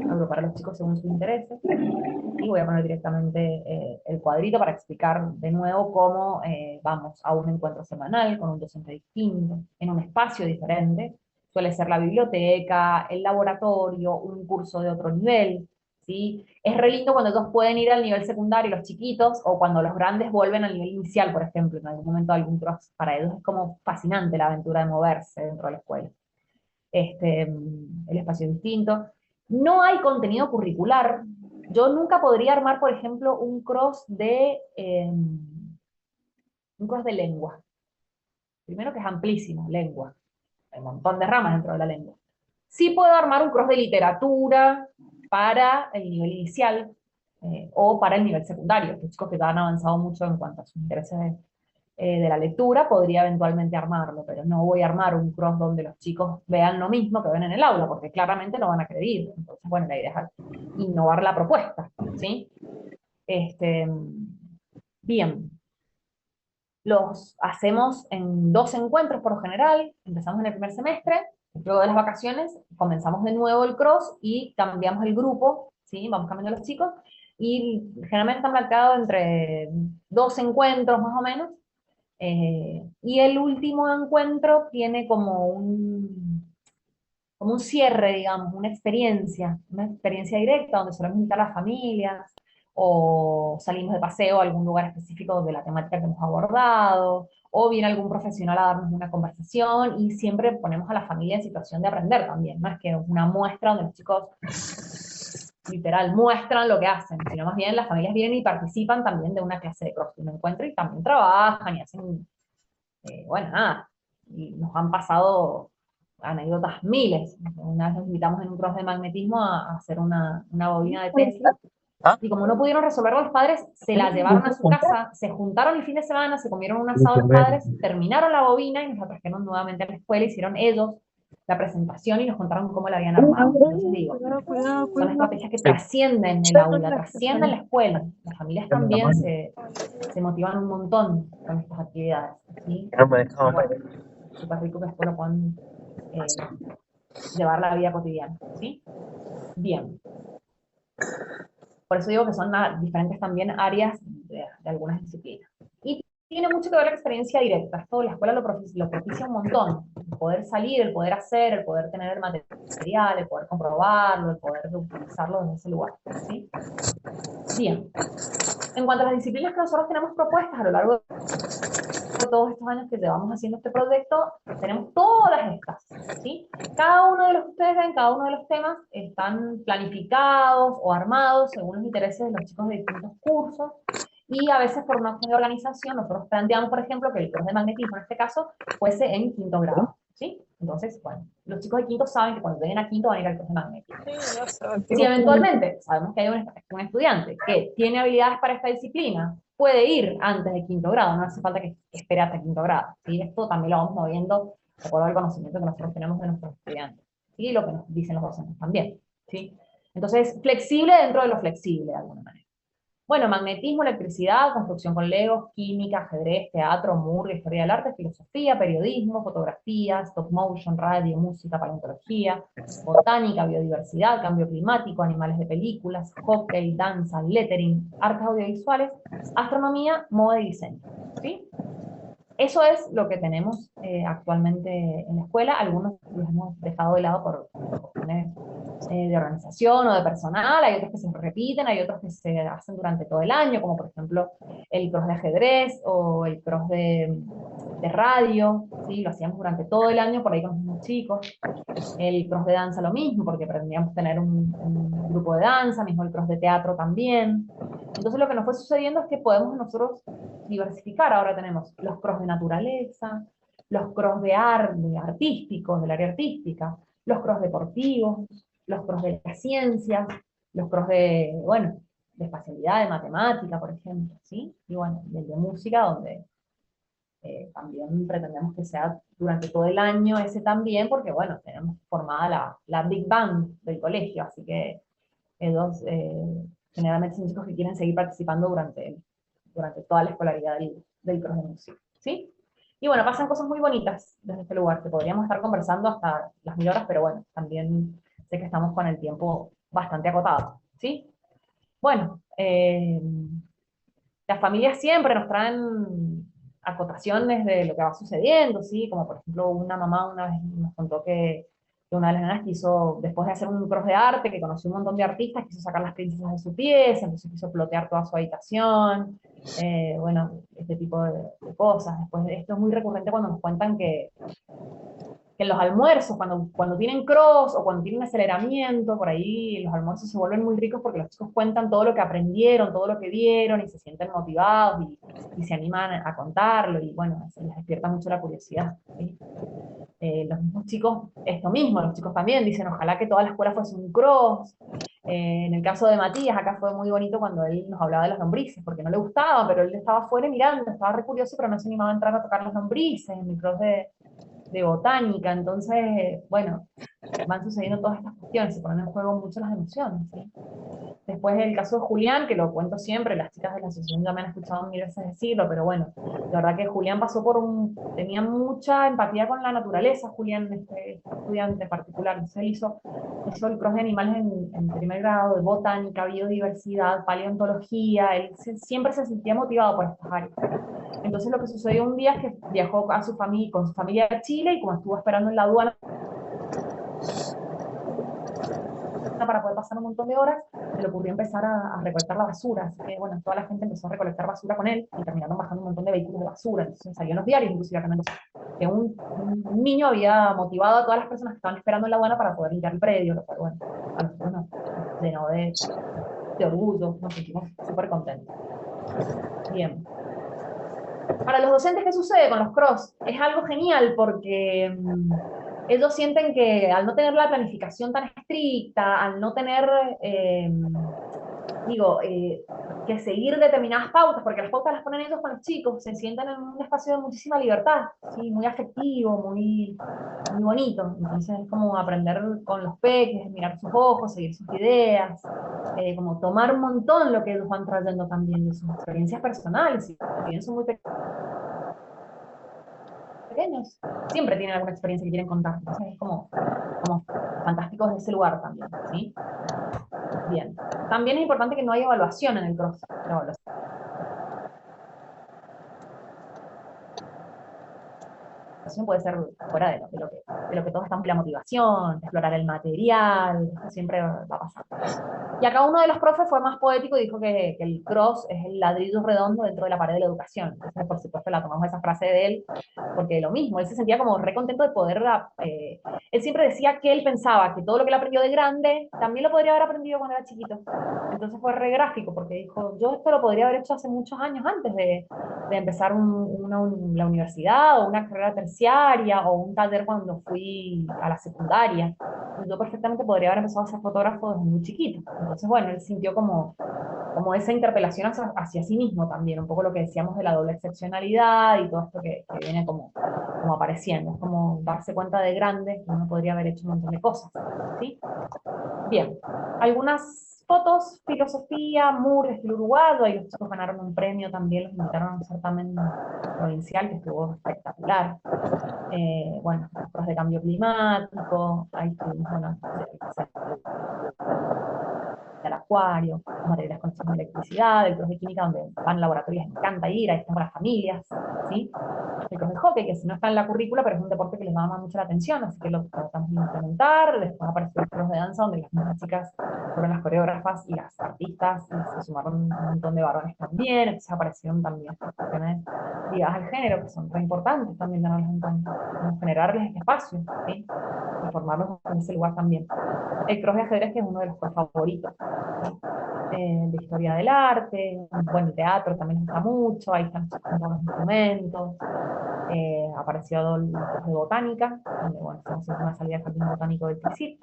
agrupar a los chicos según sus intereses, y voy a poner directamente el cuadrito para explicar de nuevo cómo vamos a un encuentro semanal con un docente distinto, en un espacio diferente, suele ser la biblioteca, el laboratorio, un curso de otro nivel, ¿sí? Es re lindo cuando ellos pueden ir al nivel secundario, los chiquitos, o cuando los grandes vuelven al nivel inicial, por ejemplo, en algún momento algún cross, para ellos es como fascinante la aventura de moverse dentro de la escuela. El espacio distinto. No hay contenido curricular. Yo nunca podría armar, por ejemplo, un cross de lengua. Primero que es amplísimo, lengua. Hay un montón de ramas dentro de la lengua. Sí puedo armar un cross de literatura para el nivel inicial o para el nivel secundario. Los chicos que ya han avanzado mucho en cuanto a sus intereses de la lectura, podría eventualmente armarlo, pero no voy a armar un cross donde los chicos vean lo mismo que ven en el aula, porque claramente no van a creer. Entonces, bueno, la idea es innovar la propuesta, ¿sí? Bien, los hacemos en 2 encuentros por lo general, empezamos en el primer semestre, luego de las vacaciones comenzamos de nuevo el cross y cambiamos el grupo, ¿sí? Vamos cambiando los chicos, y generalmente están marcados entre 2 encuentros más o menos, y el último encuentro tiene como un cierre, digamos, una experiencia directa donde solemos invitar a las familias o salimos de paseo a algún lugar específico de la temática que hemos abordado, o viene algún profesional a darnos una conversación y siempre ponemos a la familia en situación de aprender también, no es que una muestra donde los chicos literal muestran lo que hacen, sino más bien las familias vienen y participan también de una clase de cross, un encuentro y también trabajan y hacen bueno, nada, y nos han pasado anécdotas miles. Una vez nos invitamos en un cross de magnetismo a hacer una bobina de Tesla, y como no pudieron resolverlo los padres, se la llevaron a su casa, se juntaron el fin de semana, se comieron un asado los padres, terminaron la bobina y nos la trajeron nuevamente a la escuela, hicieron ellos la presentación y nos contaron cómo la habían armado. Entonces digo, son estrategias que trascienden el aula, trascienden la escuela. Las familias también se motivan un montón con estas actividades, ¿sí? Bueno, súper rico que después lo puedan llevar a la vida cotidiana, ¿sí? Bien. Por eso digo que son diferentes también áreas de algunas disciplinas. Y tiene mucho que ver la experiencia directa. Esto la escuela lo propicia un montón. El poder salir, el poder hacer, el poder tener el material, el poder comprobarlo, el poder utilizarlo desde ese lugar, ¿sí? Bien. En cuanto a las disciplinas que nosotros tenemos propuestas a lo largo de todos estos años que llevamos haciendo este proyecto, tenemos todas estas, ¿sí? Cada uno de los que ustedes ven, cada uno de los temas están planificados o armados según los intereses de los chicos de distintos cursos, y a veces por una cuestión de organización nosotros planteamos, por ejemplo, que el curso de magnetismo en este caso fuese en quinto grado, ¿sí? Entonces, bueno, los chicos de quinto saben que cuando lleguen a quinto van a ir al curso de magnetismo. Si eventualmente sabemos que hay un estudiante que tiene habilidades para esta disciplina, puede ir antes de quinto grado, no hace falta que espere hasta quinto grado, ¿sí? Esto también lo vamos moviendo de acuerdo al conocimiento que nosotros tenemos de nuestros estudiantes, ¿sí? Y lo que nos dicen los docentes también, ¿sí? Entonces, flexible dentro de lo flexible, de alguna manera. Bueno, magnetismo, electricidad, construcción con legos, química, ajedrez, teatro, murga, historia del arte, filosofía, periodismo, fotografía, stop motion, radio, música, paleontología, botánica, biodiversidad, cambio climático, animales de películas, hockey, danza, lettering, artes audiovisuales, astronomía, moda y diseño, ¿sí? Eso es lo que tenemos actualmente en la escuela. Algunos los hemos dejado de lado por cuestiones de organización o de personal, hay otros que se repiten, hay otros que se hacen durante todo el año, como por ejemplo el cross de ajedrez o el cross de radio, ¿sí? Lo hacíamos durante todo el año, por ahí con los mismos chicos. El cross de danza lo mismo, porque pretendíamos tener un grupo de danza, mismo el cross de teatro también. Entonces lo que nos fue sucediendo es que podemos nosotros diversificar. Ahora tenemos los cross de naturaleza, los cross de arte, artísticos, del área artística, los cross deportivos, los cross de las ciencias, los cross de, bueno, de espacialidad, de matemática, por ejemplo, ¿sí? Y bueno, y el de música, donde también pretendemos que sea durante todo el año ese también, porque bueno, tenemos formada la Big Bang del colegio, así que ellos generalmente son chicos que quieren seguir participando durante toda la escolaridad del cross de música, ¿sí? Y bueno, pasan cosas muy bonitas desde este lugar, que podríamos estar conversando hasta las 1000 horas, pero bueno, también sé que estamos con el tiempo bastante acotado, ¿sí? Bueno, las familias siempre nos traen acotaciones de lo que va sucediendo, ¿sí? Como por ejemplo una mamá una vez nos contó que una de las nenas quiso, después de hacer un cross de arte, que conoció un montón de artistas, quiso sacar las princesas de su pieza, entonces quiso plotear toda su habitación, bueno, este tipo de cosas. Después esto es muy recurrente cuando nos cuentan que en los almuerzos, cuando tienen cross o cuando tienen aceleramiento, por ahí los almuerzos se vuelven muy ricos porque los chicos cuentan todo lo que aprendieron, todo lo que vieron y se sienten motivados y se animan a contarlo y bueno, se les despierta mucho la curiosidad, ¿sí? Los mismos chicos, esto mismo, los chicos también dicen, ojalá que toda la escuela fuese un cross. En el caso de Matías, acá fue muy bonito cuando él nos hablaba de las lombrices, porque no le gustaba, pero él estaba afuera mirando, estaba re curioso, pero no se animaba a entrar a tocar las lombrices en el cross de botánica. Entonces, bueno, van sucediendo todas estas cuestiones, se ponen en juego mucho las emociones, ¿sí? Después el caso de Julián, que lo cuento siempre, las chicas de la asociación ya me han escuchado 1000 veces decirlo, pero bueno, la verdad que Julián pasó tenía mucha empatía con la naturaleza, Julián, este estudiante particular, entonces él hizo el cross de animales en primer grado, de botánica, biodiversidad, paleontología, él siempre se sentía motivado por estas áreas. Entonces lo que sucedió un día es que viajó con su familia a Chile y como estuvo esperando en la aduana para poder pasar un montón de horas, se le ocurrió empezar a recolectar la basura, así que bueno, toda la gente empezó a recolectar basura con él y terminaron bajando un montón de vehículos de basura, entonces salió en los diarios, inclusive acá en Mendoza, que un niño había motivado a todas las personas que estaban esperando en la aduana para poder limpiar el predio, lo cual bueno, a nosotros nos llenó de orgullo, nos sentimos súper contentos. Bien. Para los docentes, ¿qué sucede con los cross? Es algo genial porque ellos sienten que al no tener la planificación tan estricta, al no tener, que seguir determinadas pautas, porque las pautas las ponen ellos con los chicos, se sienten en un espacio de muchísima libertad, ¿sí? Muy afectivo, muy bonito. Entonces es como aprender con los peques, mirar sus ojos, seguir sus ideas, como tomar un montón lo que ellos van trayendo también de sus experiencias personales, y bien son muy pequeños. pequeños siempre tienen alguna experiencia que quieren contar. Entonces es como fantástico desde ese lugar también, ¿sí? Bien. También es importante que no haya evaluación en el cross. La evaluación puede ser fuera de lo que todos estamos, la motivación, explorar el material, esto siempre va a pasar. Y acá uno de los profes fue más poético y dijo que el cross es el ladrillo redondo dentro de la pared de la educación. Entonces, por supuesto, la tomamos esa frase de él, porque lo mismo, él se sentía como re contento de poder, él siempre decía que él pensaba que todo lo que él aprendió de grande, también lo podría haber aprendido cuando era chiquito. Entonces fue re gráfico, porque dijo, yo esto lo podría haber hecho hace muchos años antes de empezar la universidad, o una carrera terciaria, o un taller cuando fui a la secundaria. Yo perfectamente podría haber empezado a ser fotógrafo desde muy chiquito. Entonces, bueno, él sintió como esa interpelación hacia sí mismo también, un poco lo que decíamos de la doble excepcionalidad y todo esto que viene como apareciendo. Es como darse cuenta de grande que uno podría haber hecho un montón de cosas, ¿sí? Bien, algunas fotos, filosofía, Moore, de estilo uruguayo, ahí los chicos ganaron un premio también, los invitaron a un certamen provincial que estuvo espectacular. Bueno, pruebas de cambio climático, ahí tuvimos, bueno, del acuario, materiales con de electricidad, el cross de química donde van a laboratorios, me encanta ir, ahí están con las familias, ¿sí? El cross de hockey, que si no está en la currícula, pero es un deporte que les llama mucho la atención, así que lo tratamos de implementar. Después apareció el cross de danza, donde las mismas chicas fueron las coreógrafas y las artistas, y se sumaron un montón de varones también, entonces aparecieron también estas cuestiones ligadas al género, que son re importantes también tenerlas en cuenta, como generarles este espacio, ¿sí? Y formarlos en ese lugar también. El cross de ajedrez, que es uno de los favoritos, ¿sí? De historia del arte, bueno, el teatro también nos gusta mucho, ahí están los instrumentos. Apareció el cross de botánica, donde bueno, estamos haciendo una salida al jardín botánico del TICIT.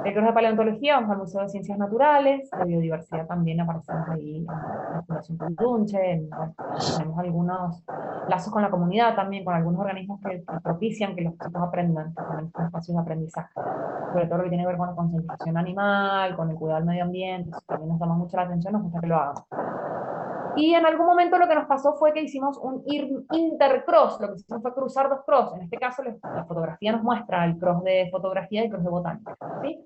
El cross de paleontología, vamos al Museo de Ciencias Naturales, de biodiversidad también aparecemos ahí en la Fundación Puyunche, bueno, tenemos algunos lazos con la comunidad también, con algunos organismos que propician que los chicos aprendan, que también son espacios de aprendizaje, sobre todo lo que tiene que ver con la concientización animal, con el cuidado del medio ambiente, eso también nos llama mucho la atención, nos gusta que lo hagamos. Y en algún momento lo que nos pasó fue que hicimos un intercross, lo que hicimos fue cruzar dos cross, en este caso la fotografía nos muestra el cross de fotografía y el cross de botánica, ¿sí?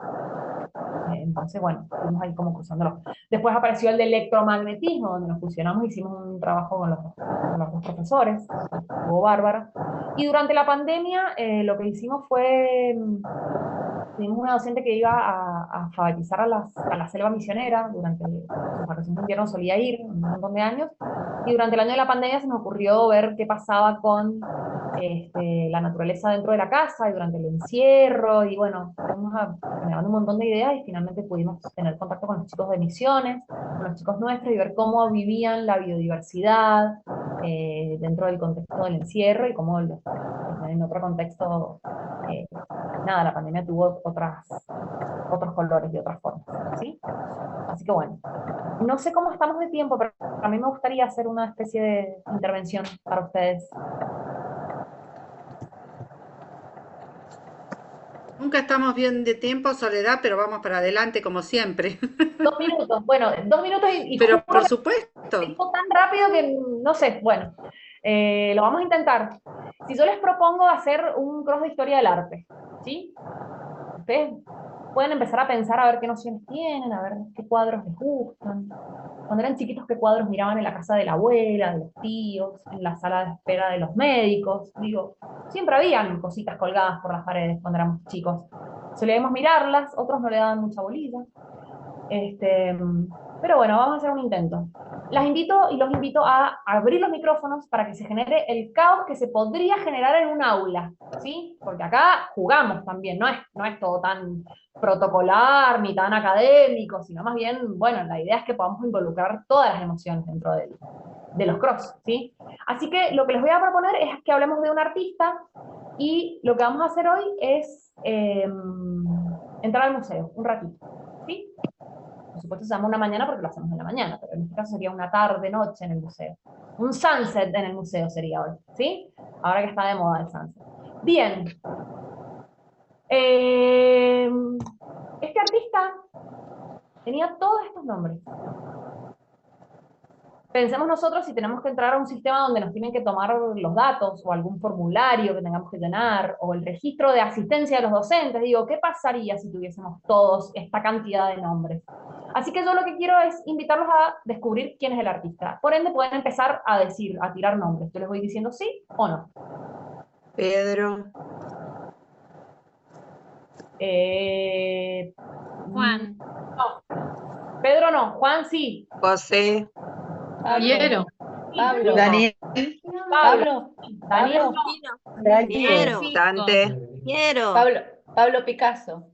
Entonces, bueno, fuimos ahí como cruzándolo. Después apareció el de electromagnetismo, donde nos fusionamos, hicimos un trabajo con los dos profesores, estuvo bárbaro. Y durante la pandemia lo que hicimos fue, tuvimos una docente que iba a alfabetizar a la selva misionera, durante sus vacaciones de invierno solía ir, un montón de años, y durante el año de la pandemia se me ocurrió ver qué pasaba con la naturaleza dentro de la casa y durante el encierro, y bueno, fuimos generando un montón de ideas y finalmente pudimos tener contacto con los chicos de Misiones, con los chicos nuestros, y ver cómo vivían la biodiversidad dentro del contexto del encierro y cómo en otro contexto, nada, la pandemia tuvo otros colores y otras formas, ¿sí? Así que bueno, no sé cómo estamos de tiempo, pero a mí me gustaría hacer una especie de intervención para ustedes. Nunca estamos bien de tiempo, Soledad, pero vamos para adelante como siempre. 2 minutos, bueno, 2 minutos y Pero juro por que supuesto, esto tan rápido que no sé, bueno, lo vamos a intentar. Si yo les propongo hacer un cross de historia del arte, ¿sí? Ustedes pueden empezar a pensar a ver qué nociones tienen, a ver qué cuadros les gustan. Cuando eran chiquitos, qué cuadros miraban en la casa de la abuela, de los tíos, en la sala de espera de los médicos. Digo, siempre habían cositas colgadas por las paredes cuando éramos chicos. Solíamos mirarlas, otros no le daban mucha bolilla. Pero bueno, vamos a hacer un intento. Las invito y los invito a abrir los micrófonos para que se genere el caos que se podría generar en un aula, ¿sí? Porque acá jugamos también, no es todo tan protocolar ni tan académico, sino más bien, bueno, la idea es que podamos involucrar todas las emociones dentro de los cross, ¿sí? Así que lo que les voy a proponer es que hablemos de un artista y lo que vamos a hacer hoy es entrar al museo un ratito, ¿sí? Por supuesto se llama una mañana porque lo hacemos en la mañana, pero en este caso sería una tarde, noche en el museo. Un sunset en el museo sería hoy, ¿sí? Ahora que está de moda el sunset. Bien. Este artista tenía todos estos nombres. Pensemos nosotros si tenemos que entrar a un sistema donde nos tienen que tomar los datos o algún formulario que tengamos que llenar o el registro de asistencia de los docentes. Digo, ¿qué pasaría si tuviésemos todos esta cantidad de nombres? Así que yo lo que quiero es invitarlos a descubrir quién es el artista. Por ende, pueden empezar a decir, a tirar nombres. Yo les voy diciendo sí o no. Pedro, Juan. No. Pedro no, Juan sí. José, Piero. Pablo. Daniel, Pablo. Daniel no. Frankie, Piero. Dante, Piero. Pablo Picasso.